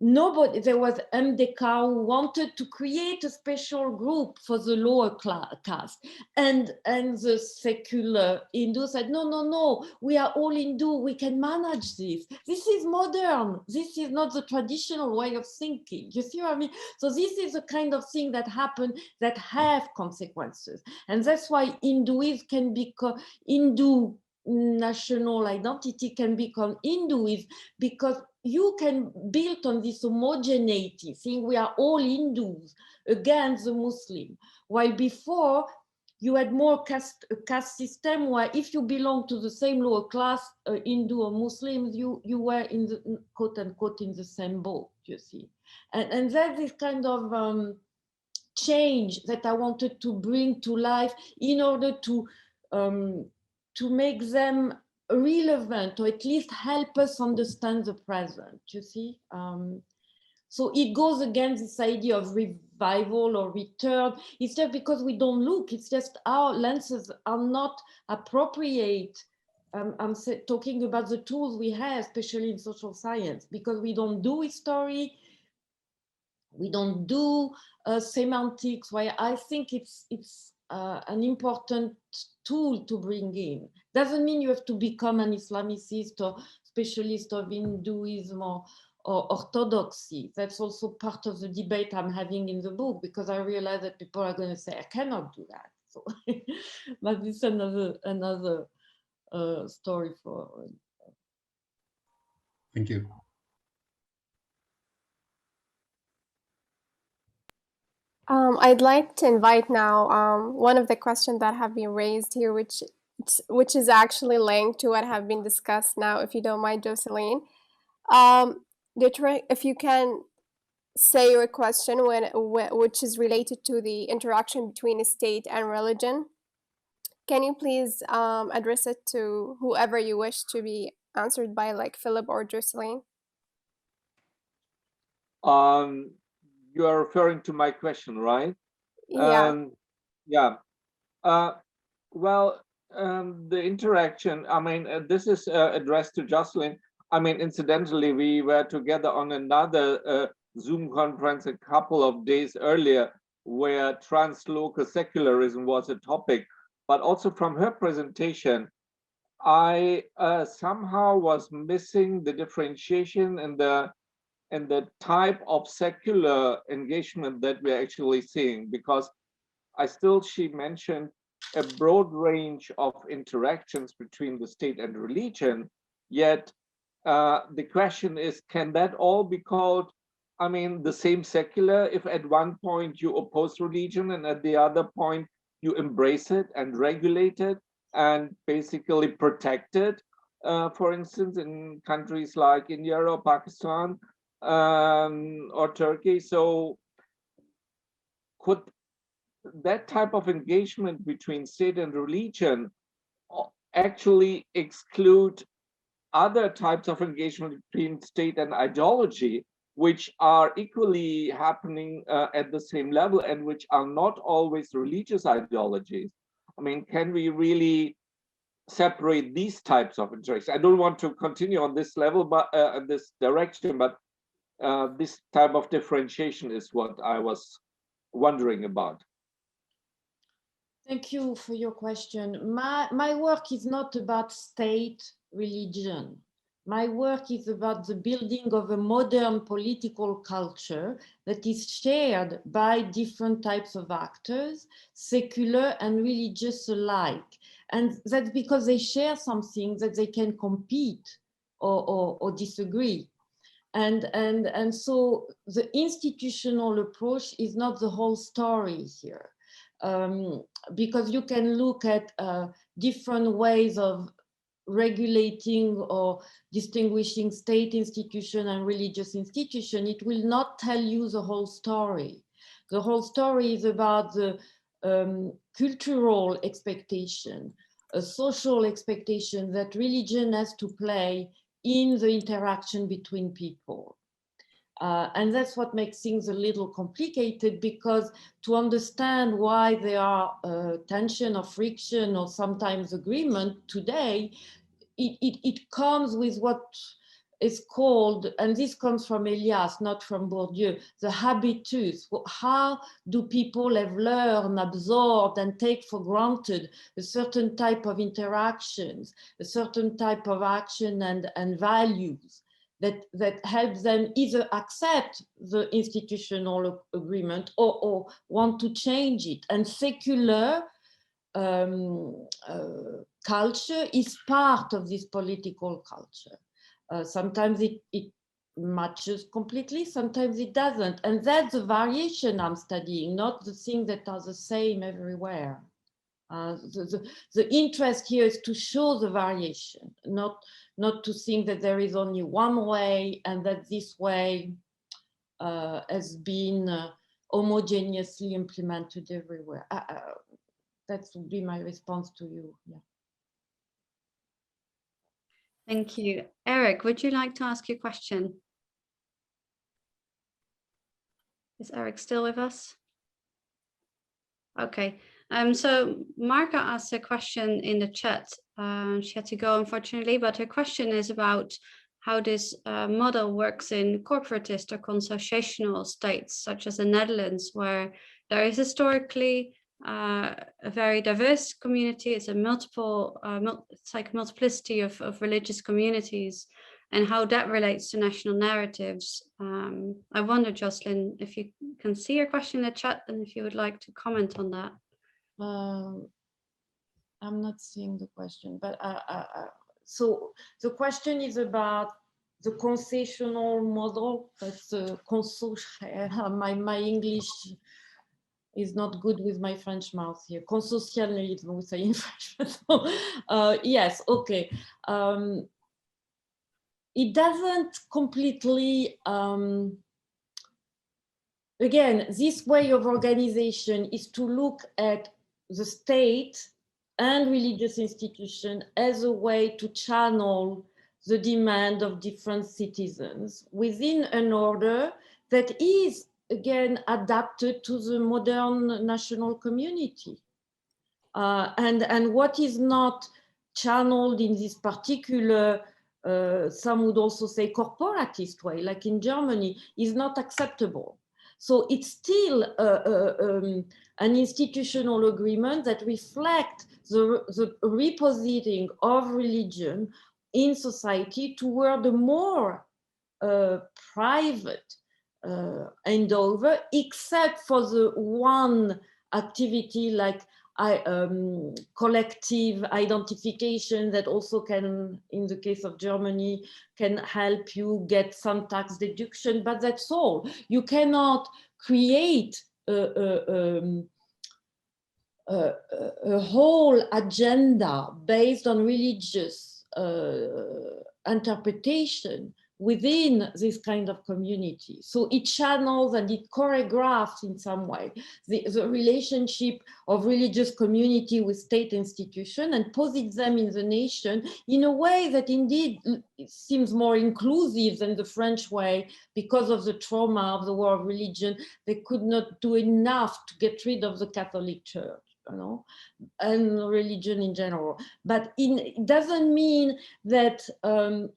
there was MDK who wanted to create a special group for the lower caste. And the secular Hindu said, no, we are all Hindu, we can manage this. This is modern. This is not the traditional way of thinking. You see what I mean? So this is the kind of thing that happen that have consequences. And that's why Hinduism can become, Hindu national identity can become Hinduism, because you can build on this homogeneity, saying we are all Hindus against the Muslim. While before, you had more caste system where if you belong to the same lower class, Hindu or Muslims, you were in the quote unquote in the same boat, you see. And that is kind of change that I wanted to bring to life in order to make them relevant, or at least help us understand the present, you see. So it goes against this idea of revival or return. It's just because we don't look, it's just our lenses are not appropriate. I'm talking about the tools we have, especially in social science, because we don't do history, we don't do semantics. Why I think it's an important tool to bring in. Doesn't mean you have to become an Islamicist or specialist of Hinduism or orthodoxy. That's also part of the debate I'm having in the book, because I realize that people are going to say, I cannot do that. So, but it's another story for. Thank you. I'd like to invite now one of the questions that have been raised here, which is actually linked to what have been discussed now, if you don't mind, Jocelyne. If you can say your question which is related to the interaction between state and religion, can you please address it to whoever you wish to be answered by, like Philip or Jocelyne? You are referring to my question, right? Yeah. Yeah. Well, the interaction, I mean, this is addressed to Jocelyne. I mean, incidentally, we were together on another Zoom conference a couple of days earlier where translocal secularism was a topic. But also from her presentation, I somehow was missing the differentiation and the type of secular engagement that we're actually seeing, because she mentioned a broad range of interactions between the state and religion, yet the question is, can that all be called, I mean, the same secular if at one point you oppose religion and at the other point you embrace it and regulate it and basically protect it, for instance, in countries like India or Pakistan, or Turkey. So could that type of engagement between state and religion actually exclude other types of engagement between state and ideology, which are equally happening at the same level and which are not always religious ideologies? I mean, can we really separate these types of interactions? I don't want to continue on this level, but this direction, but this type of differentiation is what I was wondering about. Thank you for your question. My work is not about state religion. My work is about the building of a modern political culture that is shared by different types of actors, secular and religious alike. And that's because they share something that they can compete or disagree. And so the institutional approach is not the whole story here, because you can look at different ways of regulating or distinguishing state institution and religious institution. It will not tell you the whole story. The whole story is about the cultural expectation, a social expectation that religion has to play in the interaction between people. And that's what makes things a little complicated, because to understand why there are tension or friction or sometimes agreement today, it comes with what is called, and this comes from Elias, not from Bourdieu, the habitus. How do people have learned, absorbed, and take for granted a certain type of interactions, a certain type of action and values that helps them either accept the institutional agreement or want to change it. And secular culture is part of this political culture. Sometimes it matches completely, sometimes it doesn't. And that's the variation I'm studying, not the things that are the same everywhere. The interest here is to show the variation, not to think that there is only one way and that this way has been homogeneously implemented everywhere. That would be my response to you. Yeah. Thank you. Eric, would you like to ask your question? Is Eric still with us? Okay. So Marka asked a question in the chat. She had to go, unfortunately, but her question is about how this model works in corporatist or consociational states, such as the Netherlands, where there is historically a very diverse community. It's a it's like a multiplicity of religious communities, and how that relates to national narratives. I wonder, Jocelyne, if you can see your question in the chat and if you would like to comment on that. I'm not seeing the question, but so the question is about the concessional model. That's my English is not good with my French mouth here. Consocialism, we say in French. So, yes, okay. It doesn't completely, again, this way of organization is to look at the state and religious institution as a way to channel the demand of different citizens within an order that is, again, adapted to the modern national community. And what is not channeled in this particular, some would also say corporatist way, like in Germany, is not acceptable. So it's still an institutional agreement that reflects the repositioning of religion in society toward a more private endeavor, except for the one activity like collective identification that also can, in the case of Germany, can help you get some tax deduction, but that's all. You cannot create a whole agenda based on religious interpretation within this kind of community. So it channels and it choreographs in some way the relationship of religious community with state institution and posits them in the nation in a way that indeed seems more inclusive than the French way. Because of the trauma of the war of religion, they could not do enough to get rid of the Catholic Church, you know, and religion in general. But it doesn't mean that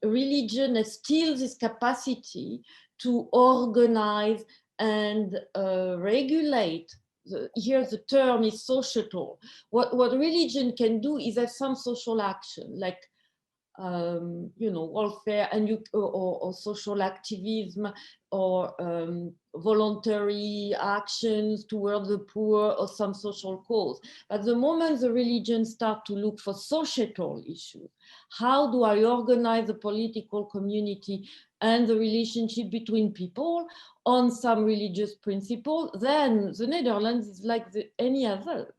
religion has still this capacity to organize and regulate. Here the term is societal. What religion can do is have some social action, like you know, welfare and or social activism, or voluntary actions toward the poor, or some social cause. At the moment the religions start to look for societal issues, how do I organize the political community and the relationship between people on some religious principle, then the Netherlands is like any other.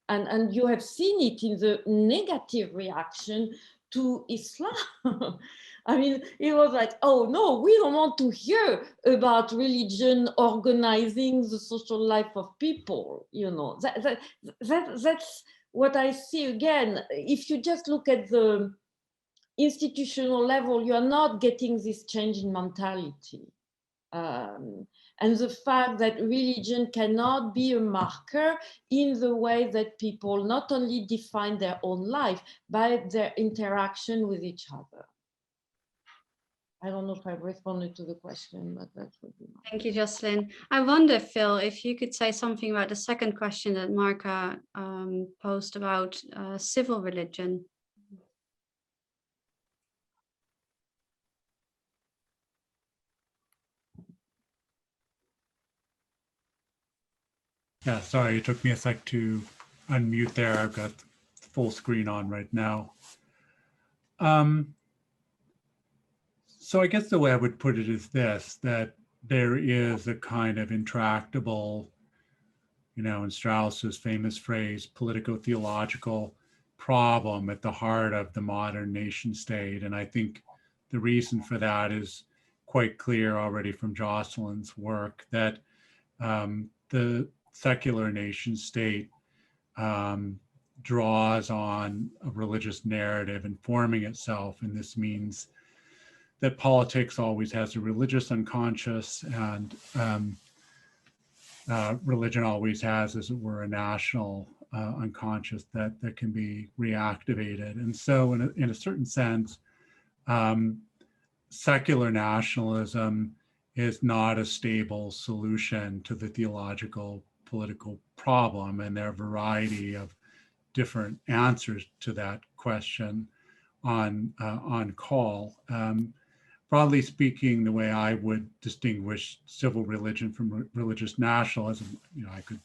And you have seen it in the negative reaction to Islam. I mean, it was like, oh no, we don't want to hear about religion organizing the social life of people. You know, that's what I see again. If you just look at the institutional level, you are not getting this change in mentality. And the fact that religion cannot be a marker in the way that people not only define their own life, but their interaction with each other. I don't know if I've responded to the question, but that would be my... Thank you, Jocelyne. I wonder, Phil, if you could say something about the second question that Marka posed about civil religion. Yeah, sorry, it took me a sec to unmute there. I've got full screen on right now. So I guess the way I would put it is this, that there is a kind of intractable, you know, in Strauss's famous phrase, politico-theological problem at the heart of the modern nation state. And I think the reason for that is quite clear already from Jocelyne's work, that the secular nation state draws on a religious narrative informing itself. And this means that politics always has a religious unconscious, and religion always has, as it were, a national unconscious that can be reactivated. And so in a certain sense, secular nationalism is not a stable solution to the theological political problem, and there are a variety of different answers to that question on call. Broadly speaking, the way I would distinguish civil religion from religious nationalism, you know, I could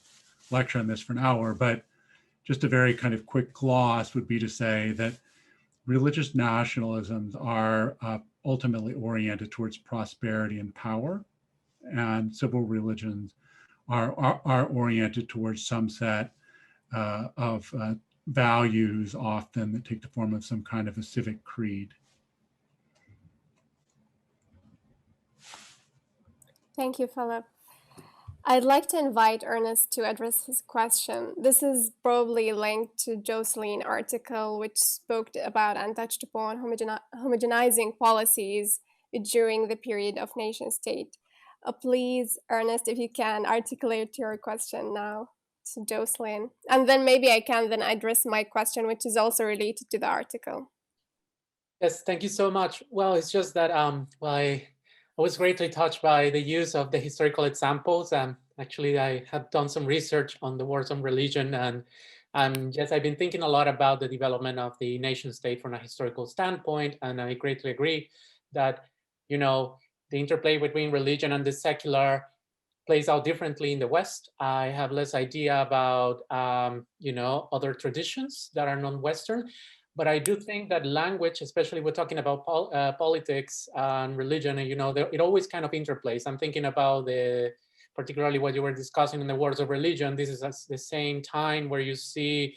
lecture on this for an hour, but just a very kind of quick gloss would be to say that religious nationalisms are ultimately oriented towards prosperity and power, and civil religions are oriented towards some set of values, often that take the form of some kind of a civic creed. Thank you, Philip. I'd like to invite Ernest to address his question. This is probably linked to Jocelyne's article, which spoke about untouched upon homogenizing policies during the period of nation state. Please, Ernest, if you can articulate your question now to Jocelyne, and then maybe I can then address my question, which is also related to the article. Yes, thank you so much. Well, it's just that I was greatly touched by the use of the historical examples. Actually, I have done some research on the wars on religion, and yes, I've been thinking a lot about the development of the nation state from a historical standpoint, and I greatly agree that, you know, the interplay between religion and the secular plays out differently in the West. I have less idea about, you know, other traditions that are non-Western. But I do think that language, especially we're talking about politics and religion, and, you know, it always kind of interplays. I'm thinking about particularly what you were discussing in the wars of religion. This is at the same time where you see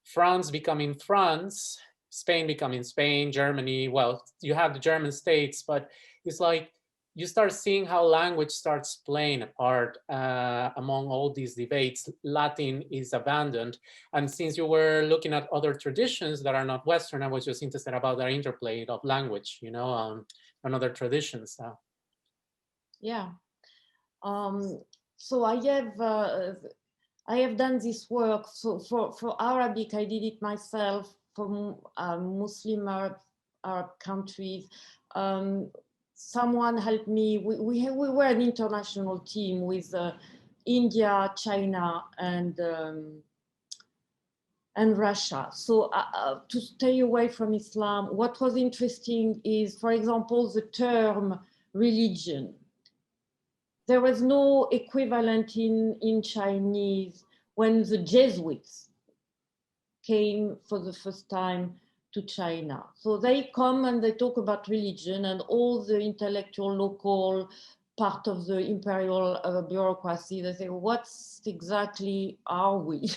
France becoming France, Spain becoming Spain, Germany. Well, you have the German states, but it's like you start seeing how language starts playing a part among all these debates. Latin is abandoned. And since you were looking at other traditions that are not Western, I was just interested about the interplay of language, you know, and other traditions. Yeah. So I have done this work. So for Arabic, I did it myself. For Muslim Arab countries, someone helped me. We were an international team with India, China, and Russia. So to stay away from Islam, what was interesting is, for example, the term religion. There was no equivalent in Chinese when the Jesuits came for the first time to China. So they come and they talk about religion, and all the intellectual local part of the imperial bureaucracy, they say, what exactly are we?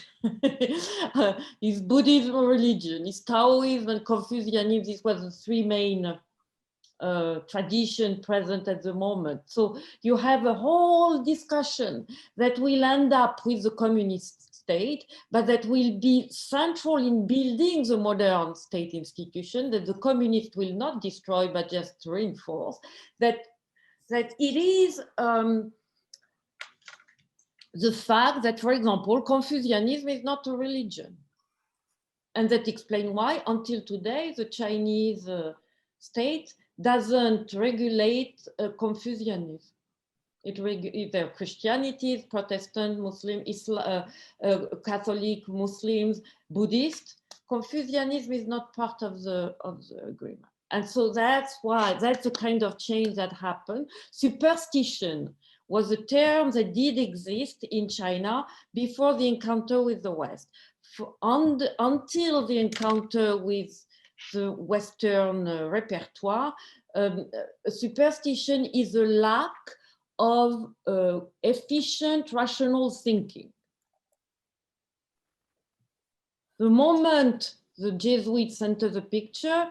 Is Buddhism a religion? Is Taoism and Confucianism? These were the three main tradition present at the moment. So you have a whole discussion that will end up with the communists state, but that will be central in building the modern state institution that the communists will not destroy, but just reinforce, that it is the fact that, for example, Confucianism is not a religion. And that explains why, until today, the Chinese state doesn't regulate Confucianism. Either Christianity, Protestant, Muslim, Islam, Catholic, Muslims, Buddhist. Confucianism is not part of the agreement. And so that's why, that's the kind of change that happened. Superstition was a term that did exist in China before the encounter with the West. Until the encounter with the Western repertoire, superstition is a lack of efficient, rational thinking. The moment the Jesuits enter the picture,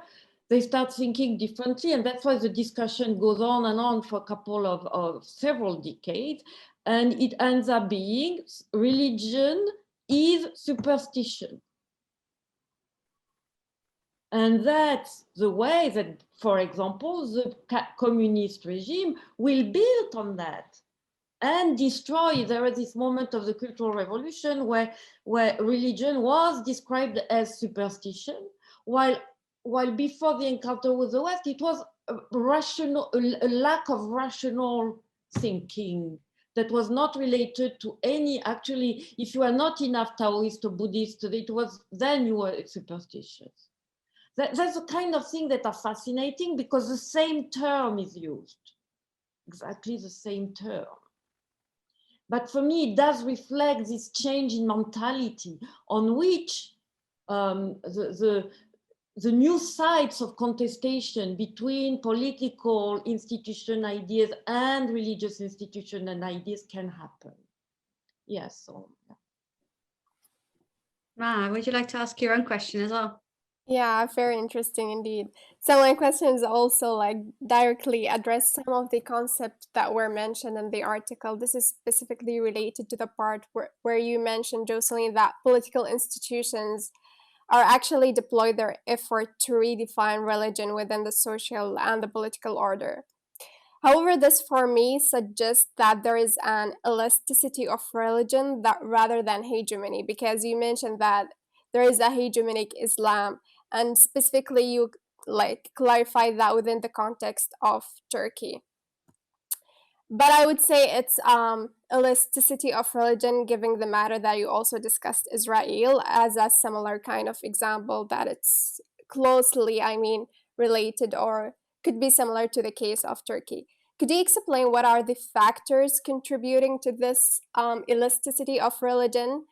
they start thinking differently, and that's why the discussion goes on and on for a couple of several decades, and it ends up being religion is superstition. And that's the way that, for example, the communist regime will build on that and destroy. There is this moment of the Cultural Revolution where religion was described as superstition, while before the encounter with the West, it was a lack of rational thinking that was not related to any, actually, if you are not enough Taoist or Buddhist, it was, then you were superstitious. That's the kind of thing that are fascinating, because the same term is used, exactly the same term. But for me, it does reflect this change in mentality on which the new sides of contestation between political institution ideas and religious institution and ideas can happen. Yes. So, yeah. Ma, would you like to ask your own question as well? Yeah, very interesting indeed. So my questions also like directly address some of the concepts that were mentioned in the article. This is specifically related to the part where you mentioned, Jocelyne, that political institutions are actually deploy their effort to redefine religion within the social and the political order. However, this for me suggests that there is an elasticity of religion that rather than hegemony, because you mentioned that there is a hegemonic Islam, and specifically you like clarify that within the context of Turkey. But I would say it's elasticity of religion, given the matter that you also discussed Israel as a similar kind of example, that it's closely, related or could be similar to the case of Turkey. Could you explain what are the factors contributing to this elasticity of religion?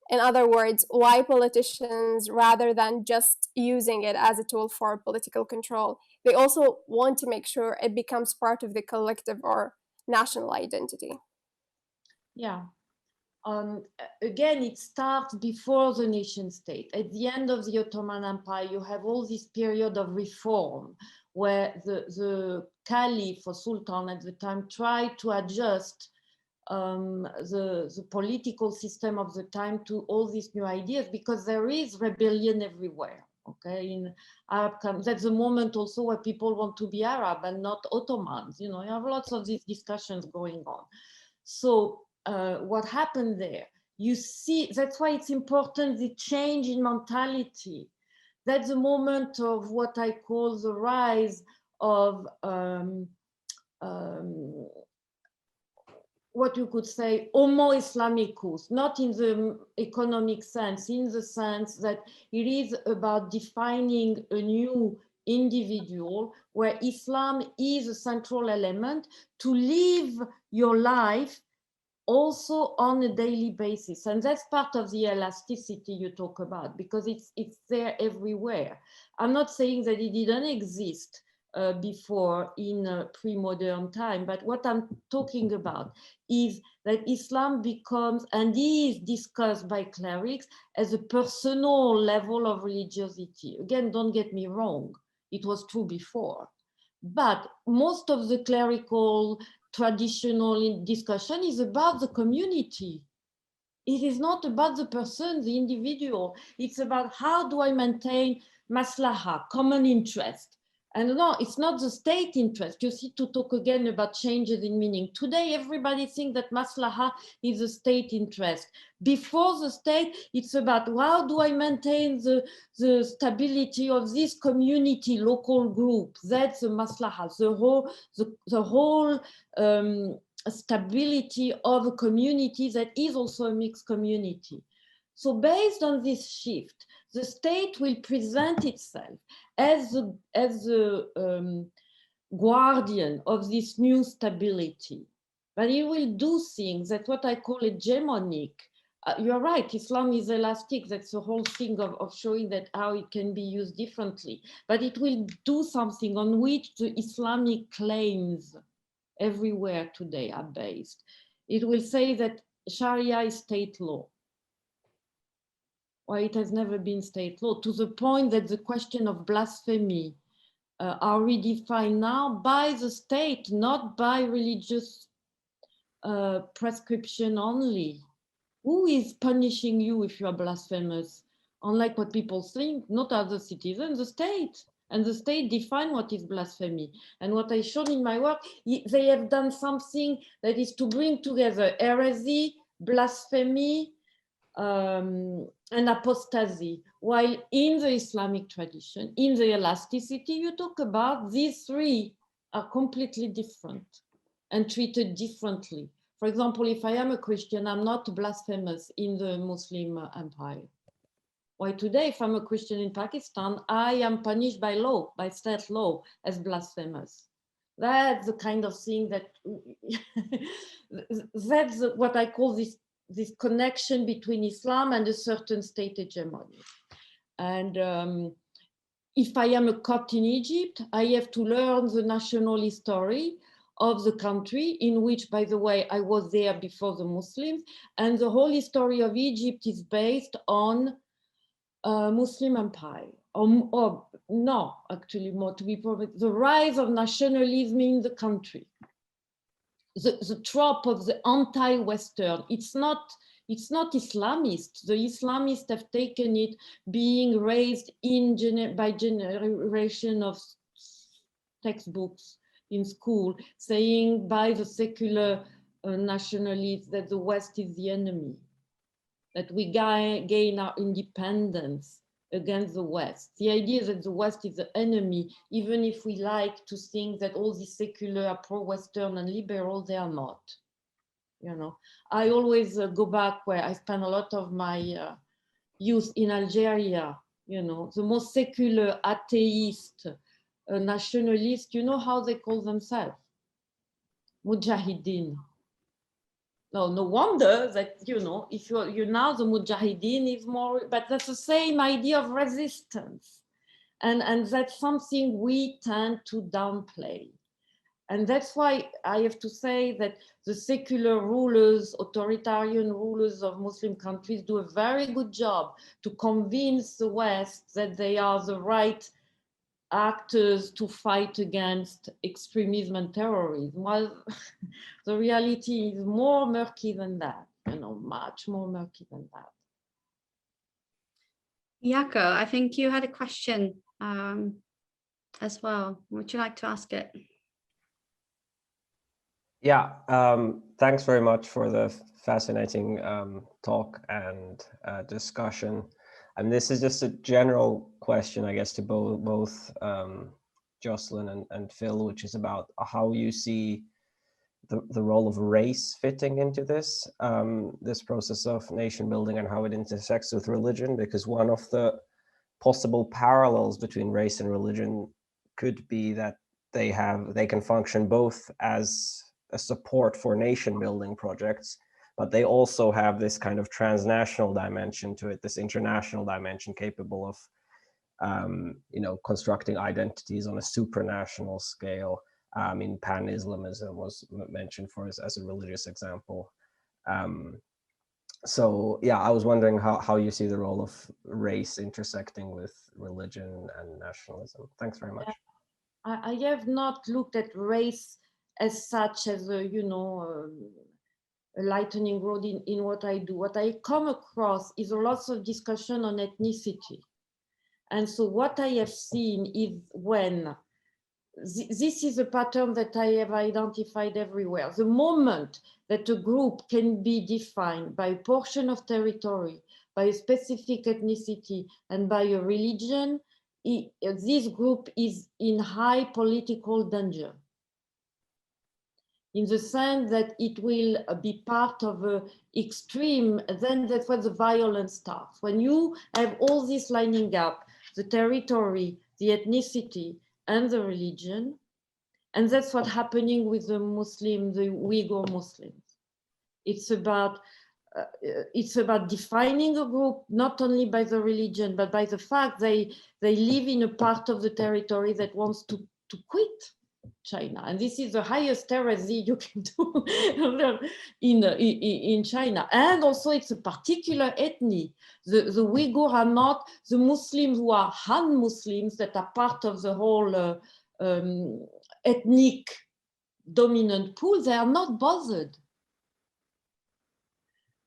In other words, why politicians, rather than just using it as a tool for political control, they also want to make sure it becomes part of the collective or national identity? Yeah. Again, it starts before the nation state. At the end of the Ottoman Empire, you have all this period of reform where the caliph or sultan at the time tried to adjust the political system of the time to all these new ideas, because there is rebellion everywhere. Okay, in Arab countries, that's the moment also where people want to be Arab and not Ottomans. You know, you have lots of these discussions going on. So what happened there? You see, that's why it's important, the change in mentality. That's the moment of what I call the rise of what you could say, Homo Islamicus, not in the economic sense, in the sense that it is about defining a new individual where Islam is a central element to live your life also on a daily basis. And that's part of the elasticity you talk about, because it's there everywhere. I'm not saying that it didn't exist before in pre-modern time, but what I'm talking about is that Islam becomes and is discussed by clerics as a personal level of religiosity. Again, don't get me wrong, it was true before, but most of the clerical traditional discussion is about the community. it is not about the person, the individual. It's about how do I maintain maslaha, common interest. And no, it's not the state interest. You see, to talk again about changes in meaning. Today, everybody thinks that maslaha is a state interest. Before the state, it's about how do I maintain the stability of this community, local group. That's the maslaha, the whole stability of a community that is also a mixed community. So based on this shift, the state will present itself as the guardian of this new stability. But it will do things that what I call hegemonic. You're right, Islam is elastic. That's the whole thing of showing that how it can be used differently. But it will do something on which the Islamic claims everywhere today are based. It will say that Sharia is state law. Well, it has never been state law, to the point that the question of blasphemy are redefined now by the state, not by religious prescription only. Who is punishing you if you are blasphemous? Unlike what people think, not other citizens, the state. And the state define what is blasphemy. And what I showed in my work, they have done something that is to bring together heresy, blasphemy, and apostasy. While in the Islamic tradition, in the elasticity, you talk about these three are completely different and treated differently. For example, if I am a Christian, I'm not blasphemous in the Muslim empire. Why today, if I'm a Christian in Pakistan, I am punished by law, by state law, as blasphemous. That's the kind of thing that, that's what I call this connection between Islam and a certain state hegemony. And if I am a Copt in Egypt, I have to learn the national history of the country, in which, by the way, I was there before the Muslims, and the whole history of Egypt is based on Muslim empire, or no, actually more to be probably, the rise of nationalism in the country, the trope of the anti-Western. It's not Islamist. The Islamists have taken it, being raised by generation of textbooks in school, saying by the secular nationalists that the West is the enemy, that we gain our independence against the West. The idea that the West is the enemy, even if we like to think that all the secular are pro-Western and liberal, they are not. You know, I always go back where I spent a lot of my youth in Algeria. You know, the most secular atheist nationalist, you know how they call themselves? Mujahideen. No wonder that, you know, if you're now the Mujahideen is more, but that's the same idea of resistance. And that's something we tend to downplay. And that's why I have to say that the secular rulers, authoritarian rulers of Muslim countries do a very good job to convince the West that they are the right actors to fight against extremism and terrorism. Well, the reality is more murky than that, you know, much more murky than that. Jaco, I think you had a question as well. Would you like to ask it? Yeah, thanks very much for the fascinating talk and discussion. And this is just a general question, I guess, to both Jocelyne and Phil, which is about how you see the role of race fitting into this, this process of nation building and how it intersects with religion, because one of the possible parallels between race and religion could be that they can function both as a support for nation building projects, but they also have this kind of transnational dimension to it, this international dimension capable of, you know, constructing identities on a supranational scale. I mean, Pan-Islamism was mentioned for as a religious example. So yeah, I was wondering how you see the role of race intersecting with religion and nationalism. Thanks very much. I have not looked at race as such as a, you know, a lightning rod in what I do. What I come across is a lot of discussion on ethnicity. And so what I have seen is when, this is a pattern that I have identified everywhere. The moment that a group can be defined by a portion of territory, by a specific ethnicity, and by a religion, this group is in high political danger, in the sense that it will be part of an extreme, then that's where the violence starts. When you have all this lining up, the territory, the ethnicity, and the religion, and that's what's happening with the Muslim, the Uyghur Muslims. It's about defining a group not only by the religion, but by the fact they live in a part of the territory that wants to quit China. And this is the highest heresy you can do in China. And also it's a particular ethnic. The Uyghur are not the Muslims who are Han Muslims that are part of the whole ethnic dominant pool. They are not bothered.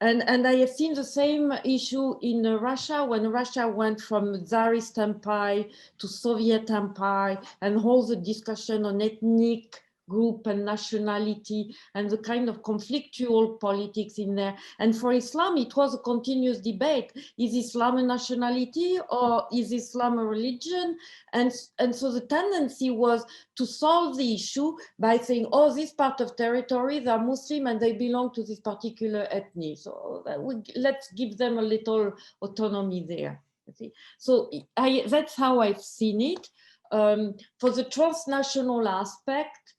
And I have seen the same issue in Russia, when Russia went from Tsarist Empire to Soviet Empire, and all the discussion on ethnic group and nationality and the kind of conflictual politics in there. And for Islam, it was a continuous debate. Is Islam a nationality or is Islam a religion? And so the tendency was to solve the issue by saying, oh, this part of territory, they're Muslim and they belong to this particular ethnic. So let's give them a little autonomy there. So that's how I've seen it. For the transnational aspect,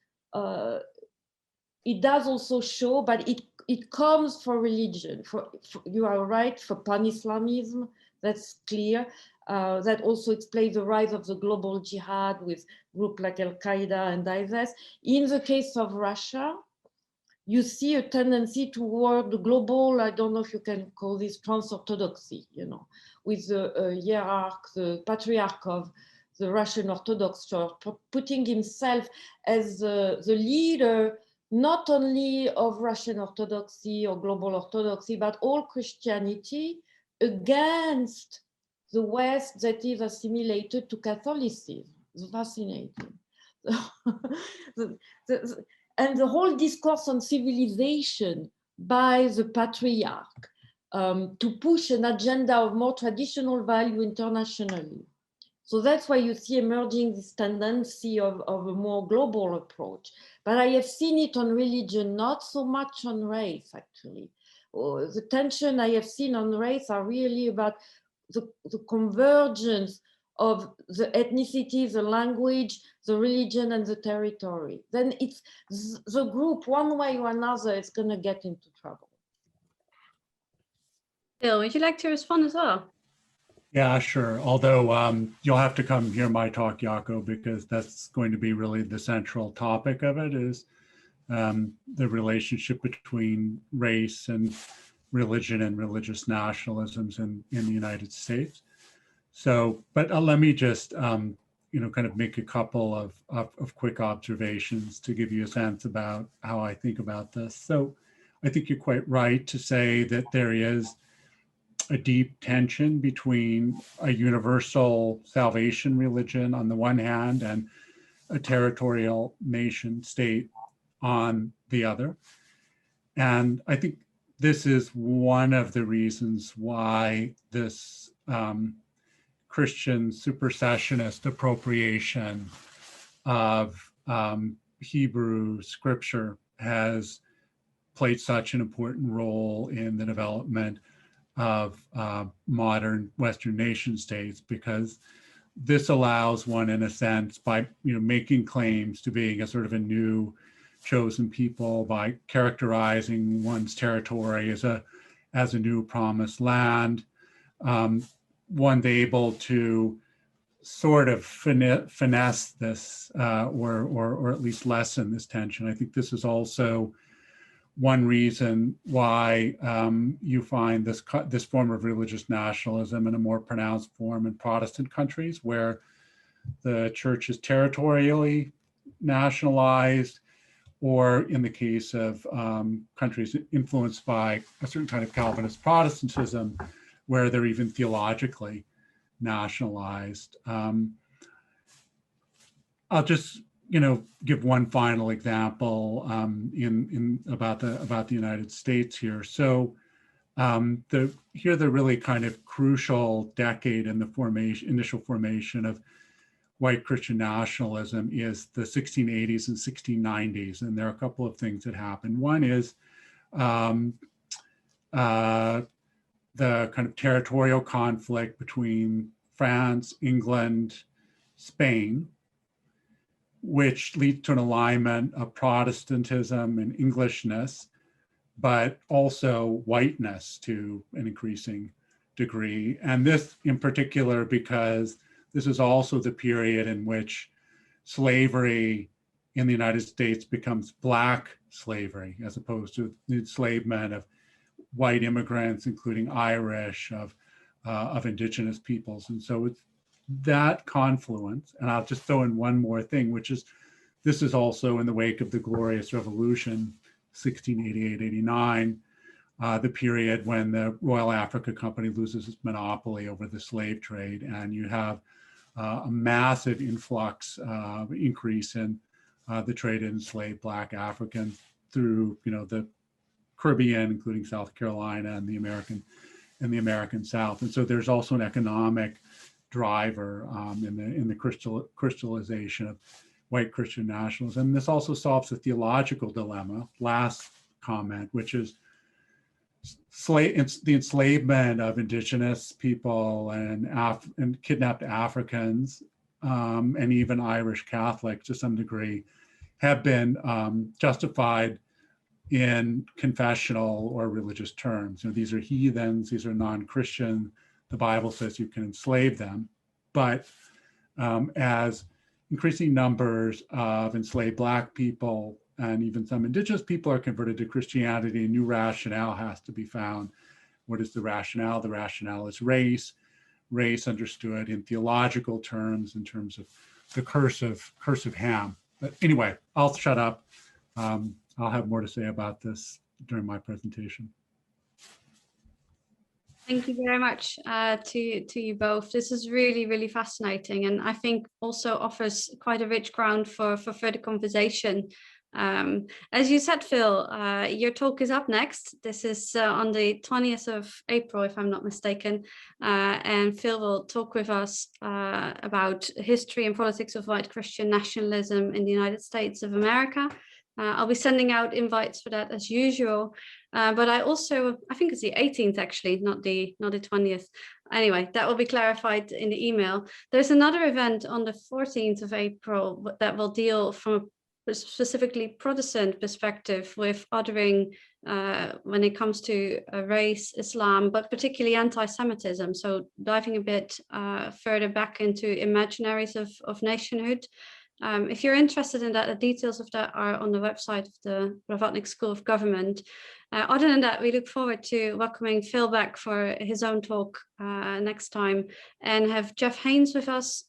it does also show, but it comes for religion. You are right, for Pan-Islamism, that's clear. That also explains the rise of the global jihad with groups like Al-Qaeda and ISIS. In the case of Russia, you see a tendency toward the global, I don't know if you can call this trans-orthodoxy, with the patriarch of the Russian Orthodox Church, putting himself as the leader, not only of Russian Orthodoxy or global Orthodoxy, but all Christianity against the West that is assimilated to Catholicism. It's fascinating. And the whole discourse on civilization by the patriarch to push an agenda of more traditional value internationally. So that's why you see emerging this tendency of a more global approach. But I have seen it on religion, not so much on race, actually. The tension I have seen on race are really about the convergence of the ethnicity, the language, the religion, and the territory. Then it's the group, one way or another, is going to get into trouble. Phil, would you like to respond as well? Yeah, sure. Although you'll have to come hear my talk, Jaco, because that's going to be really the central topic of it, is the relationship between race and religion and religious nationalisms in the United States. So, but let me just, kind of make a couple of quick observations to give you a sense about how I think about this. So I think you're quite right to say that there is a deep tension between a universal salvation religion on the one hand and a territorial nation state on the other. And I think this is one of the reasons why this Christian supersessionist appropriation of Hebrew scripture has played such an important role in the development of modern Western nation states, because this allows one, in a sense, by making claims to being a sort of a new chosen people, by characterizing one's territory as a new promised land, one's able to sort of finesse this or at least lessen this tension. I think this is also one reason why you find this form of religious nationalism in a more pronounced form in Protestant countries, where the church is territorially nationalized, or in the case of countries influenced by a certain kind of Calvinist Protestantism, where they're even theologically nationalized. I'll just, give one final example about the United States here. So the really kind of crucial decade in the initial formation of white Christian nationalism is the 1680s and 1690s, and there are a couple of things that happen. One is the kind of territorial conflict between France, England, Spain, which leads to an alignment of Protestantism and Englishness, but also whiteness to an increasing degree. And this in particular because this is also the period in which slavery in the United States becomes Black slavery, as opposed to the enslavement of white immigrants, including Irish, of indigenous peoples. And so it's that confluence. And I'll just throw in one more thing, which is this is also in the wake of the Glorious Revolution, 1688-89, the period when the Royal Africa Company loses its monopoly over the slave trade, and you have a massive influx, increase in the trade in enslaved Black Africans through, the Caribbean, including South Carolina and the American South. And so there's also an economic driver in the crystallization of white Christian nationalism. And this also solves the theological dilemma, last comment, which is the enslavement of indigenous people and kidnapped Africans and even Irish Catholics to some degree have been justified in confessional or religious terms. These are heathens, these are non-Christian. The Bible says you can enslave them, but as increasing numbers of enslaved Black people and even some indigenous people are converted to Christianity, a new rationale has to be found. What is the rationale? The rationale is race understood in theological terms, in terms of the curse of Ham. But anyway, I'll shut up. I'll have more to say about this during my presentation. Thank you very much to you both. This is really, really fascinating, and I think also offers quite a rich ground for further conversation. As you said, Phil, your talk is up next. This is on the 20th of April, if I'm not mistaken, and Phil will talk with us about history and politics of white Christian nationalism in the United States of America. I'll be sending out invites for that as usual, but I think it's the 18th actually, not the 20th. Anyway, that will be clarified in the email. There's another event on the 14th of April that will deal from a specifically Protestant perspective with othering when it comes to race, Islam, but particularly anti-Semitism. So diving a bit further back into imaginaries of nationhood. If you're interested in that, the details of that are on the website of the Blavatnik School of Government. Other than that, we look forward to welcoming Phil back for his own talk next time, and have Jeff Haynes with us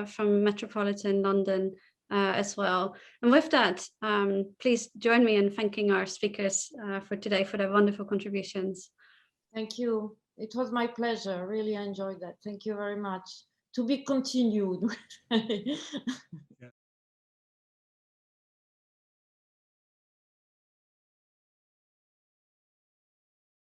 from Metropolitan London as well. And with that, please join me in thanking our speakers for today for their wonderful contributions. Thank you. It was my pleasure. Really enjoyed that. Thank you very much. To be continued.